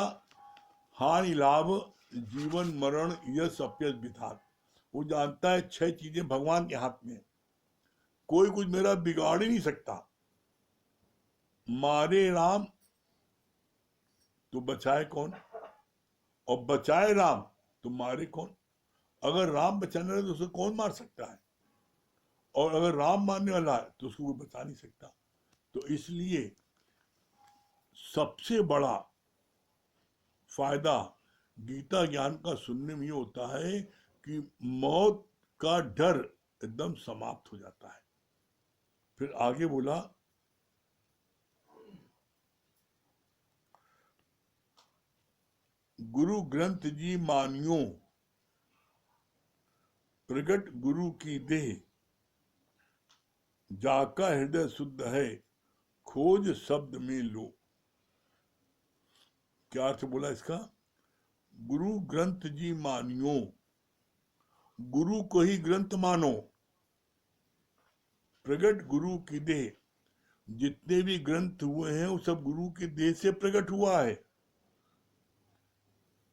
हानि लाभ जीवन मरण यश अपयश विधान। वो जानता है 6 चीजें भगवान के हाथ में, कोई कुछ मेरा बिगाड़ ही नहीं सकता। मारे राम तो बचाए कौन, और बचाए राम तो मारे कौन। अगर राम बचाने वाला तो उसे कौन मार सकता है, और अगर राम मारने वाला है तो उसको कोई बचा नहीं सकता। तो इसलिए सबसे बड़ा फायदा गीता ज्ञान का सुनने में ये होता है कि मौत का डर एकदम समाप्त हो जाता है। फिर आगे बोला गुरु ग्रंथ जी मानियो, प्रगट गुरु की देह, जाका हृदय शुद्ध है, खोज शब्द में लो। क्या अर्थ बोला इसका, गुरु ग्रंथ जी मानियो, गुरु को ही ग्रंथ मानो, प्रगट गुरु की देह, जितने भी ग्रंथ हुए हैं वो सब गुरु के देह से प्रकट हुआ है।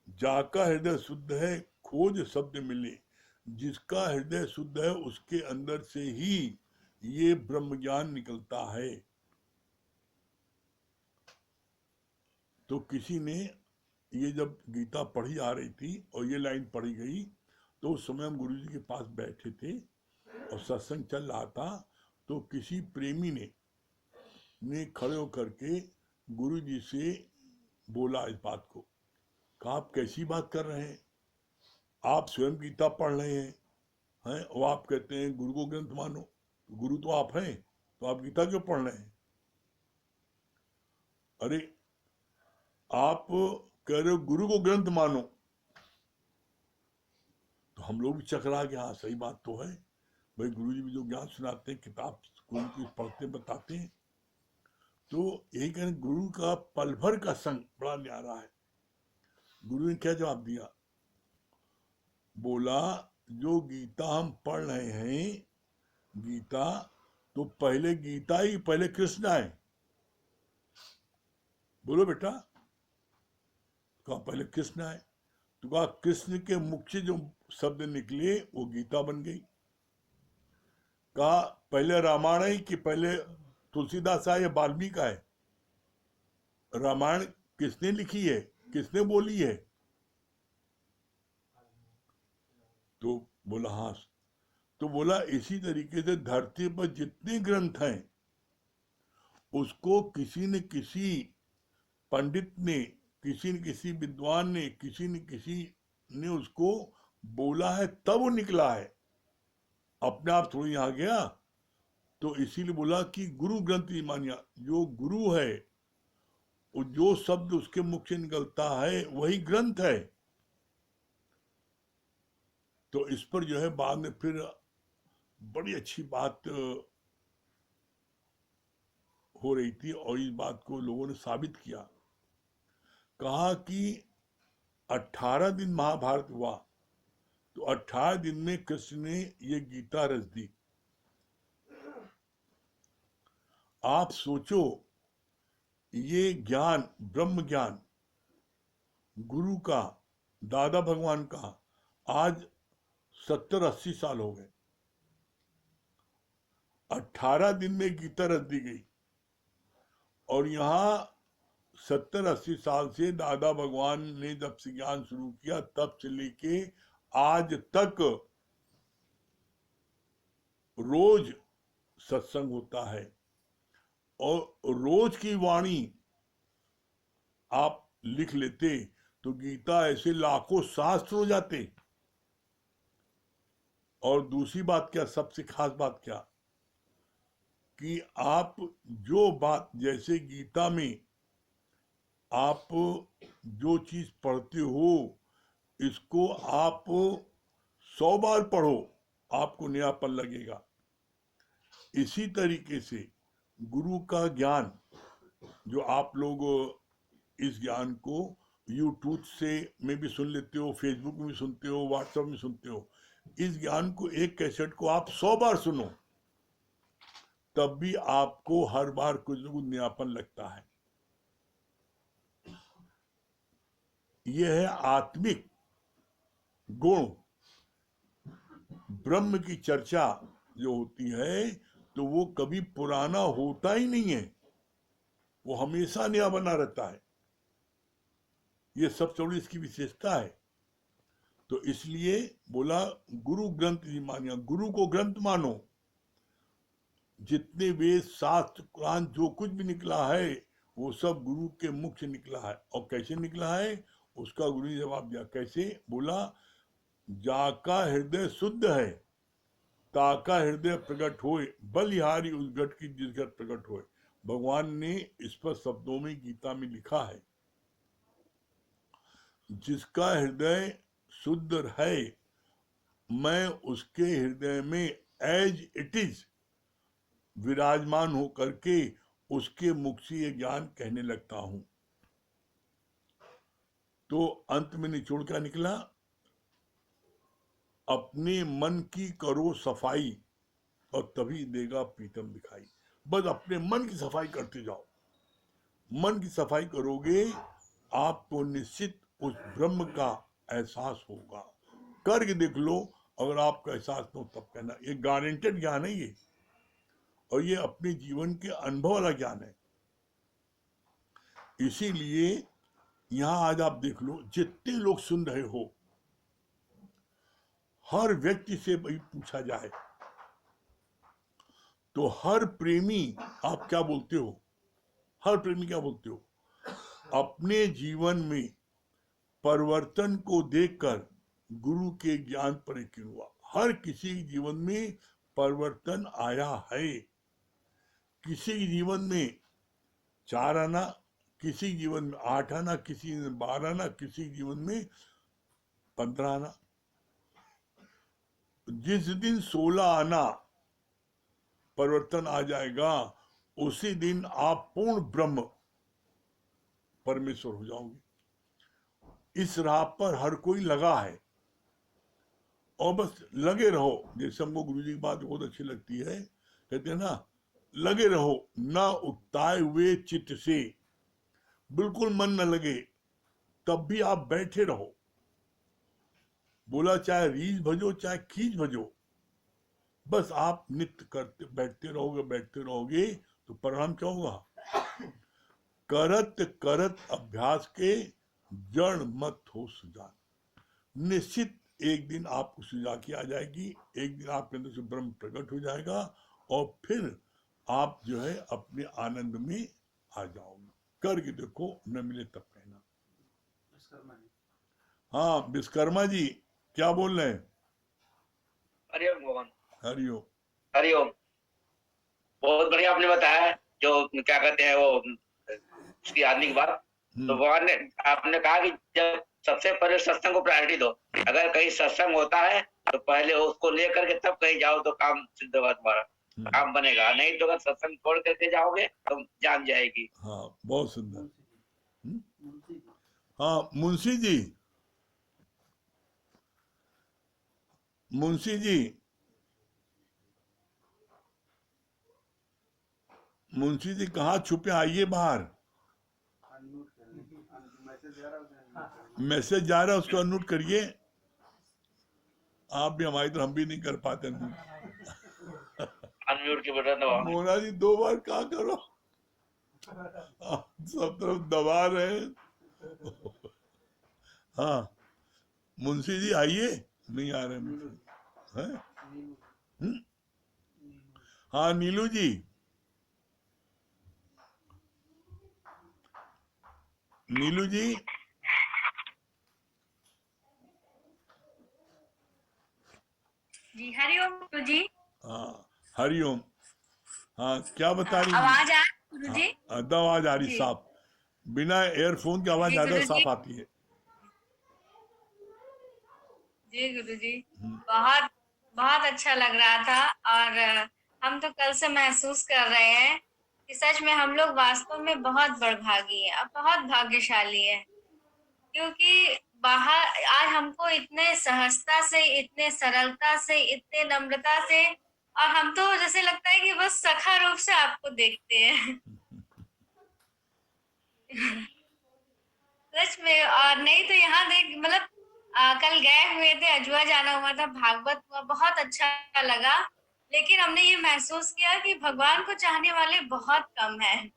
जाका हृदय शुद्ध है, खोज शब्द मिले, जिसका हृदय शुद्ध है उसके अंदर से ही ये ब्रह्म ज्ञान निकलता है। तो किसी ने ये जब गीता पढ़ी आ रही थी और ये लाइन पढ़ी गई, तो उस समय हम गुरु जी के पास बैठे थे और सत्संग चल रहा था। तो किसी प्रेमी ने खड़े होकर के गुरु जी से बोला इस बात को, कहा आप कैसी बात कर रहे हैं, आप स्वयं गीता पढ़ रहे हैं और आप कहते हैं गुरु को ग्रंथ मानो। गुरु तो आप हैं, तो आप गीता क्यों पढ़ रहे हैं? अरे आप कह रहे हो गुरु को ग्रंथ मानो, तो हम लोग भी चकरा गए। हाँ सही बात तो है भाई, गुरु जी भी जो ज्ञान सुनाते हैं, किताब गुरु की पढ़ते बताते हैं। तो यही कहें, गुरु का पल भर का संग बड़ा न्यारा है। गुरु ने क्या जवाब दिया? बोला जो गीता हम पढ़ रहे हैं, गीता तो पहले गीता ही पहले कृष्ण आए। बोलो बेटा, कहा पहले कृष्ण आए। तो कहा कृष्ण के मुख से जो शब्द निकले वो गीता बन गई। कहा पहले रामायण है कि पहले तुलसीदास आए या वाल्मीकि आए? रामायण किसने लिखी है, किसने बोली है? तो बोला हाँ। तो बोला इसी तरीके से धरती पर जितने ग्रंथ हैं उसको किसी न किसी पंडित ने, किसी न किसी विद्वान ने, किसी न किसी ने उसको बोला है, तब वो निकला है, अपने आप थोड़ी आ गया। तो इसीलिए बोला कि गुरु ग्रंथ नहीं मानिया। जो गुरु है वो जो शब्द उसके मुख से निकलता है वही ग्रंथ है। तो इस पर जो है बाद में फिर बड़ी अच्छी बात हो रही थी और इस बात को लोगों ने साबित किया। कहा कि 18 दिन महाभारत हुआ, तो 18 दिन में कृष्ण ने ये गीता रच दी। आप सोचो, ये ज्ञान, ब्रह्म ज्ञान गुरु का, दादा भगवान का, आज 70-80 साल हो गए। 18 दिन में गीता रच दी गई और यहाँ 70-80 साल से दादा भगवान ने जब से ज्ञान शुरू किया तब से लेके आज तक रोज सत्संग होता है और रोज की वाणी आप लिख लेते तो गीता ऐसे लाखों शास्त्र हो जाते। और दूसरी बात क्या, सबसे खास बात क्या, कि आप जो बात, जैसे गीता में आप जो चीज पढ़ते हो इसको आप 100 बार पढ़ो आपको नयापन लगेगा। इसी तरीके से गुरु का ज्ञान, जो आप लोग इस ज्ञान को यूट्यूब से में भी सुन लेते हो, फेसबुक में भी सुनते हो, व्हाट्सएप में सुनते हो, इस ज्ञान को, एक कैसेट को आप 100 बार सुनो तब भी आपको हर बार कुछ न कुछ नयापन लगता है। यह है आत्मिक गुण। ब्रह्म की चर्चा जो होती है तो वो कभी पुराना होता ही नहीं है, वो हमेशा नया बना रहता है। ये सब थोड़ी इसकी विशेषता है। तो इसलिए बोला गुरु ग्रंथ नहीं मानिया, गुरु को ग्रंथ मानो। जितने वेद, शास्त्र, कुरान, जो कुछ भी निकला है वो सब गुरु के मुख से निकला है। और कैसे निकला है उसका गुरु ने जवाब दिया। कैसे? बोला जाका हृदय शुद्ध है ताका हृदय प्रकट होए, बलिहारी उस घट की जिस घट प्रकट होए। भगवान ने इस पर शब्दों में गीता में लिखा है, जिसका हृदय शुद्ध है मैं उसके हृदय में एज इट इज विराजमान होकर के उसके मुख से ये ज्ञान कहने लगता हूं। तो अंत में निचोड़ क्या निकला? अपने मन की करो सफाई और तभी देगा प्रीतम दिखाई। बस अपने मन की सफाई करते जाओ। मन की सफाई करोगे आपको निश्चित उस ब्रह्म का एहसास होगा। करके देख लो, अगर आपका एहसास हो तब कहना। ये गारंटेड ज्ञान है ये। और ये अपने जीवन के अनुभव वाला ज्ञान है। इसीलिए यहां आज आप देख लो, जितने लोग सुन रहे हो, हर व्यक्ति से भाई पूछा जाए तो हर प्रेमी आप क्या बोलते हो? हर प्रेमी क्या बोलते हो? अपने जीवन में परिवर्तन को देखकर गुरु के ज्ञान पर यकीन हुआ। हर किसी के जीवन में परिवर्तन आया है। किसी के जीवन में 4 आना, किसी के जीवन में 8 आना, किसी में 12 आना, किसी के जीवन में 15 आना। जिस दिन 16 आना परिवर्तन आ जाएगा, उसी दिन आप पूर्ण ब्रह्म परमेश्वर हो जाओगे। इस राह पर हर कोई लगा है, और बस लगे रहो। जैसे हमको गुरु जी की बात बहुत अच्छी लगती है, कहते हैं ना, लगे रहो ना उकताए हुए चित्त से। बिल्कुल मन न लगे तब भी आप बैठे रहो। बोला चाहे रीझ भजो चाहे खींच भजो, बस आप नित्य करते बैठते रहोगे तो परिणाम क्या होगा? करत करत अभ्यास के जड़ मत हो सुजान। निश्चित एक दिन आपको सुझा की आ जाएगी, एक दिन आपके अंदर से ब्रह्म प्रकट हो जाएगा, और फिर आप जो है अपने आनंद में आ जाओगे। करके देखो, न मिले तब कहना। हाँ विश्वकर्मा जी, क्या बोल रहे हैं? हरिओम भगवान। हरिओम। हरिओम। बहुत बढ़िया आपने बताया, जो क्या कहते हैं वो उसकी आदमी की बात। तो भगवान ने आपने कहा कि जब सबसे पहले सत्संग को प्रायोरिटी दो। अगर कहीं सत्संग होता है तो पहले उसको लेकर के तब कहीं जाओ तो काम सिद्ध होगा, तुम्हारा काम बनेगा। नहीं तो अगर सत्संग छोड़ करके जाओगे तो जान जाएगी। हाँ बहुत सुंदर। हाँ मुंशी जी, मुंशी जी, मुंशी जी कहाँ छुपे? आइए बाहर। मैसेज जा रहा है, उसको अनम्यूट करिए। आप भी हमारी तरह, हम भी नहीं कर पाते अनम्यूट की बटन दबाओ। मोना जी 2 बार कहा करो, आप सब तरफ दबा रहे हैं। हाँ मुंशी जी आइए। नहीं आ रहे मुंशी हैं? हाँ नीलू जी, नीलू जी, जी हरिओम गुरु जी। हाँ हरिओम। हाँ क्या बता रही? आवाज आ गुरु जी? आवाज आ रही जी साफ, बिना एयरफोन की आवाज जी ज्यादा गुरु जी। साफ आती है। जी गुरु जी, बहुत बहुत अच्छा लग रहा था। और हम तो कल से महसूस कर रहे हैं कि सच में हम लोग वास्तव में बहुत बड़भागी हैं और बहुत भाग्यशाली हैं, क्योंकि बाहर आज हमको इतने सहजता से, इतने सरलता से, इतने नम्रता से, और हम तो जैसे लगता है कि बस सखा रूप से आपको देखते हैं। सच में। और नहीं तो यहाँ देख, मतलब कल गए हुए थे, अजवा जाना हुआ था, भागवत हुआ, बहुत अच्छा लगा। लेकिन हमने ये महसूस किया कि भगवान को चाहने वाले बहुत कम हैं।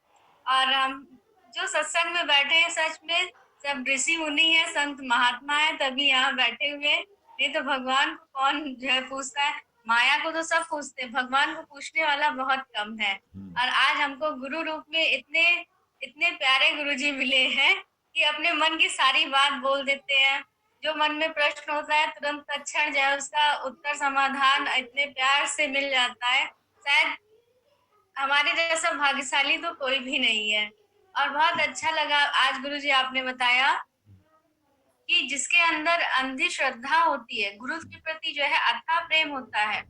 और हम जो सत्संग में बैठे हैं, सच में सब ऋषि मुनि है, संत महात्मा है, तभी यहाँ बैठे हुए हैं। नहीं तो भगवान को कौन जो है पूछता है। माया को तो सब पूछते हैं, भगवान को पूछने वाला बहुत कम है। और आज हमको गुरु रूप में इतने इतने प्यारे गुरुजी मिले हैं कि अपने मन की सारी बात बोल देते हैं। जो मन में प्रश्न होता है, तुरंत तत्क्षण जो है उसका उत्तर समाधान इतने प्यार से मिल जाता है। शायद हमारे जैसा भाग्यशाली तो कोई भी नहीं है। और बहुत अच्छा लगा आज गुरुजी आपने बताया कि जिसके अंदर अंधी श्रद्धा होती है, गुरु के प्रति जो है अथाह प्रेम होता है,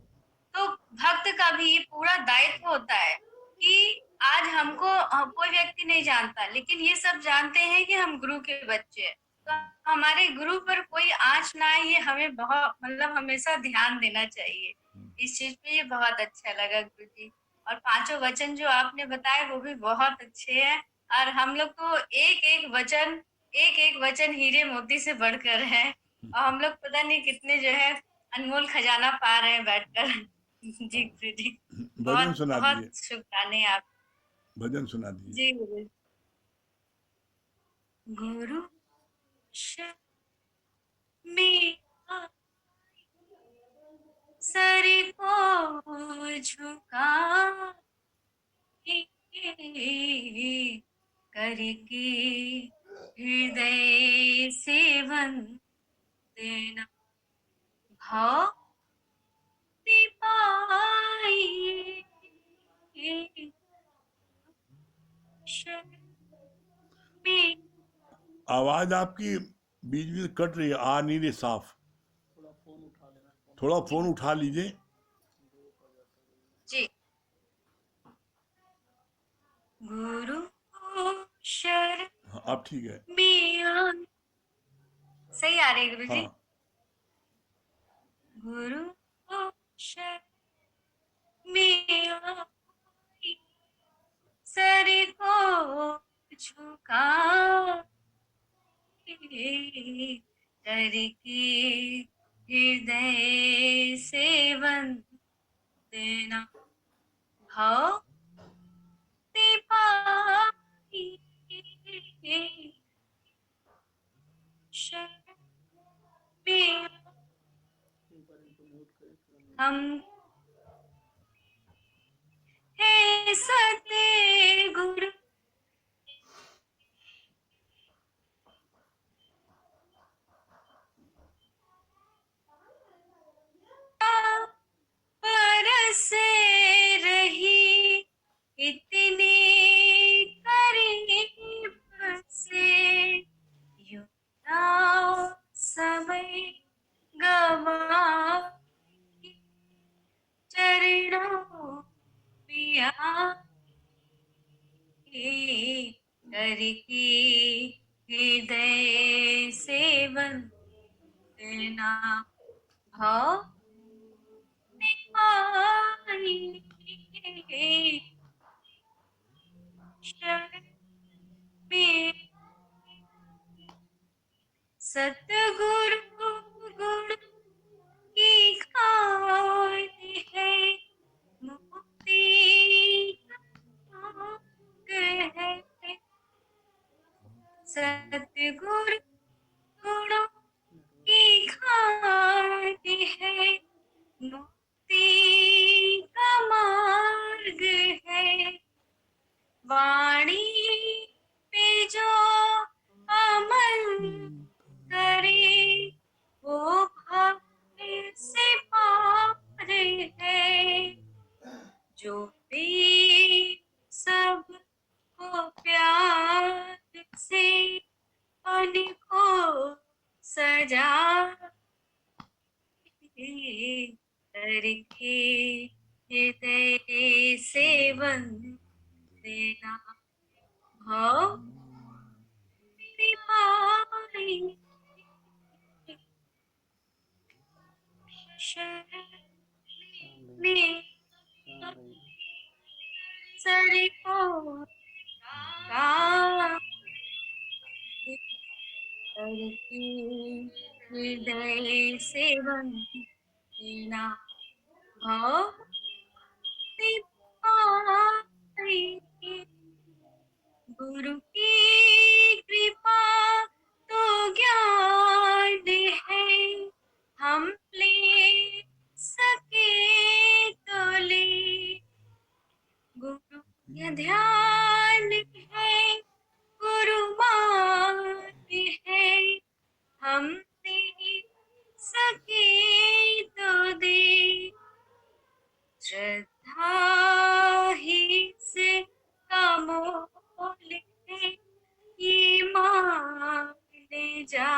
तो भक्त का भी ये पूरा दायित्व होता है कि आज हमको कोई व्यक्ति नहीं जानता, लेकिन ये सब जानते हैं कि हम गुरु के बच्चे हैं। तो हमारे गुरु पर कोई आँच ना आए, ये हमें बहुत, मतलब हमेशा ध्यान देना चाहिए इस चीज पे। ये बहुत अच्छा लगा गुरु जी। और 5 वचन जो आपने बताए वो भी बहुत अच्छे हैं। और हम लोग तो एक एक वचन हीरे मोती से बढ़कर है। और हम लोग पता नहीं कितने जो है अनमोल खजाना पा रहे हैं बैठकर। जी गुरुजी, भजन बहुत सुना बहुत दीजिए, शुक्राने आप। भजन सुना दीजिए। जी गुरुजी। गुरु शर्मिला सर को झुका करके हृदय से वंदना भाव पाई शर्मिला। आवाज आपकी बीच में कट रही है, आ नहीं रही साफ। थोड़ा फोन उठा लीजिए। जी। गुरु शर्मिला हाँ, अब ठीक है। सही आ रही है गुरुजी। हाँ, गुरु शर्मिला सर को झुका करके हृदय से वंदना भाव पाई शर्मिला। हम है सते गुरु बरसे रही इतने करीब से यूं ना समय गवा चरणों में आए करके हृदय से वंदना भाव पाई शर्मिला। सतगुरु गुण की खान है मुक्ति का मार्ग है। सतगुरु गुणों की खान है मुक्ति का मार्ग है। वाणी पे जो अमल करे वो भाग्य से पार है। जो भी सबको प्यार से मन को सजा करके हृदय से वंदना भाव पाई शर्मिला सर को करके हृदय से वंदना भाव पाई। गुरु की कृपा तो ज्ञान है हम ले सके तो ले। गुरु का ध्यान है गुरु मान है हम दे सके तो दे। श्रद्धा ही से का मोल है ये माने जा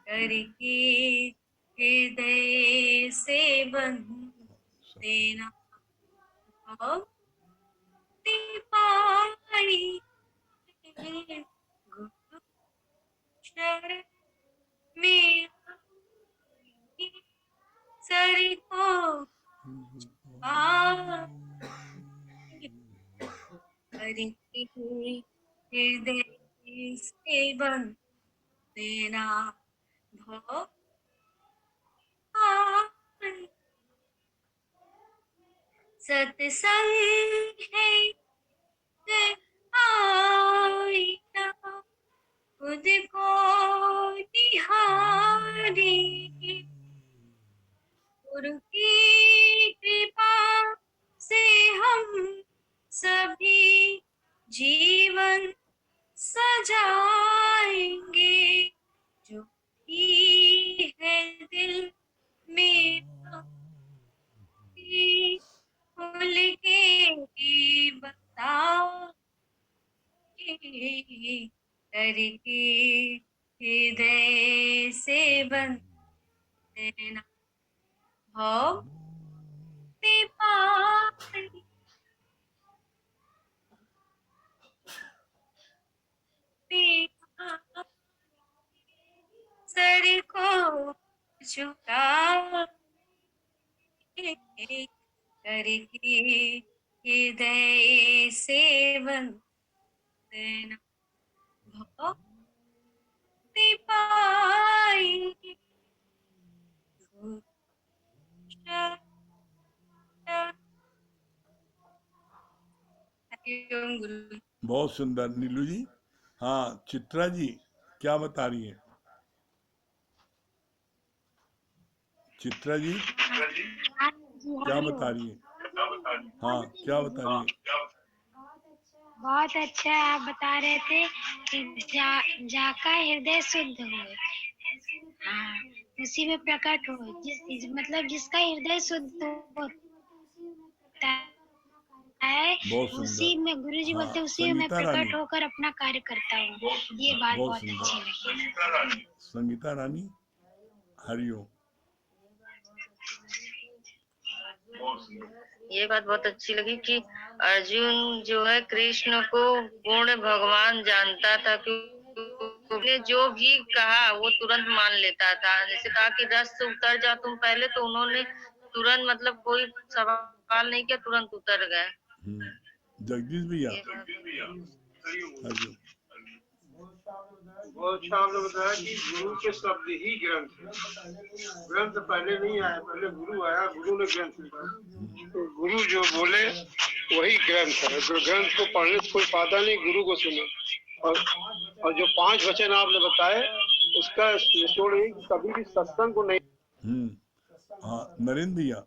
करके हृदय से वंदना भाव पाई गुरु शर्मिला सर को करके हृदय से वंदना भाव भाई, सत्संग है आईना, खुद को निहारे, गुरु की कृपा से हम सभी जीवन सजाएंगे, जो भी है दिल में भक्ति, खुल के बताओ करके हृदय से बंदना, भक्ति पाई सर को झुका करके हृदय से वंदना, भक्ति पाई हरिओम गुरु। बहुत सुंदर नीलू जी। हाँ चित्रा जी क्या बता रही है? चित्रा जी क्या बता रही है? हाँ क्या बता रही है? बहुत अच्छा आप बता रहे थे कि जाका हृदय शुद्ध हो, हाँ उसी में प्रकट हो, मतलब जिसका हृदय शुद्ध होता है बहुत उसी सुंदर। में गुरु जी हाँ बोलते उसी में मैं संगीता रानी, प्रकट होकर अपना कार्य करता हूँ। ये बात बहुत बहुत अच्छी सुंदर। लगी। संगीता रानी हरिओम। ये बात बहुत अच्छी लगी कि अर्जुन जो है कृष्ण को पूर्ण भगवान जानता था, क्योंकि उसने जो भी कहा वो तुरंत मान लेता था। जैसे कहा कि रथ से उतर जा तुम पहले, तो उन्होंने तुरंत मतलब कोई सवाल नहीं किया, तुरंत उतर गए। जगदीश भैया ये बात हरिओम। बहुत अच्छा आपने बताया कि गुरु के शब्द ही ग्रंथ है। ग्रंथ पहले नहीं आया, पहले गुरु आया, गुरु ने ग्रंथ लिखा। तो गुरु जो बोले वही ग्रंथ है। तो ग्रंथ को पढ़ने से कोई फायदा नहीं, गुरु को सुने। और जो 5 वचन आपने बताए उसका निचोड़ यही कि कभी भी सत्संग को नहीं। हाँ नरेंद्र भैया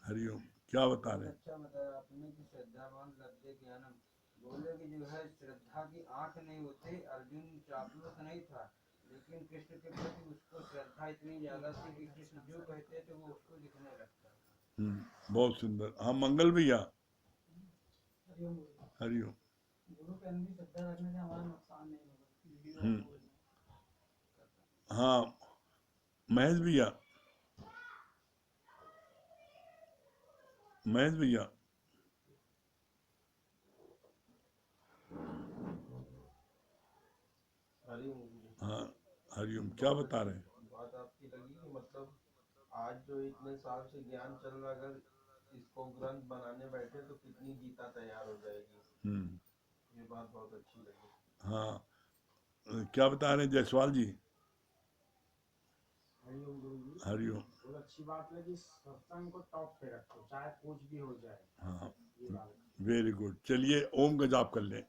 हरिओम क्या बता रहे हैं? अच्छा बताया आपने कि श्रद्धावान लब्धे ज्ञानम, बोले कि जो है श्रद्धा की आंख नहीं होती। अर्जुन चापलूस नहीं था, लेकिन कृष्ण के प्रति उसको श्रद्धा इतनी ज्यादा थी कि कृष्ण जो कहते थे वो उसको लिखने लगता। बहुत सुंदर। हाँ मंगल भैया हरिओम। गुरु के अंदर श्रद्धा रखने से हमारा नुकसान नहीं होगा। हाँ महेश भैया, महेश भैया हाँ हरिओम क्या बता रहे हैं? बात आपकी लगी कि मतलब आज जो इतने साल से ज्ञान चल रहा, अगर इसको ग्रंथ बनाने बैठे तो कितनी गीता तैयार हो जाएगी। ये बात बहुत अच्छी लगी। हाँ क्या बता रहे हैं जायसवाल जी? हरिओम गुरु जी। हरिओम। बहुत अच्छी बात लगी, सत्संग को टॉप पे रखो चाहे कुछ भी हो जाए। हाँ ये बात वेरी गुड। चलिए ओम का जाप कर लें।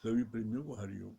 सभी प्रेमियों को हरिओम।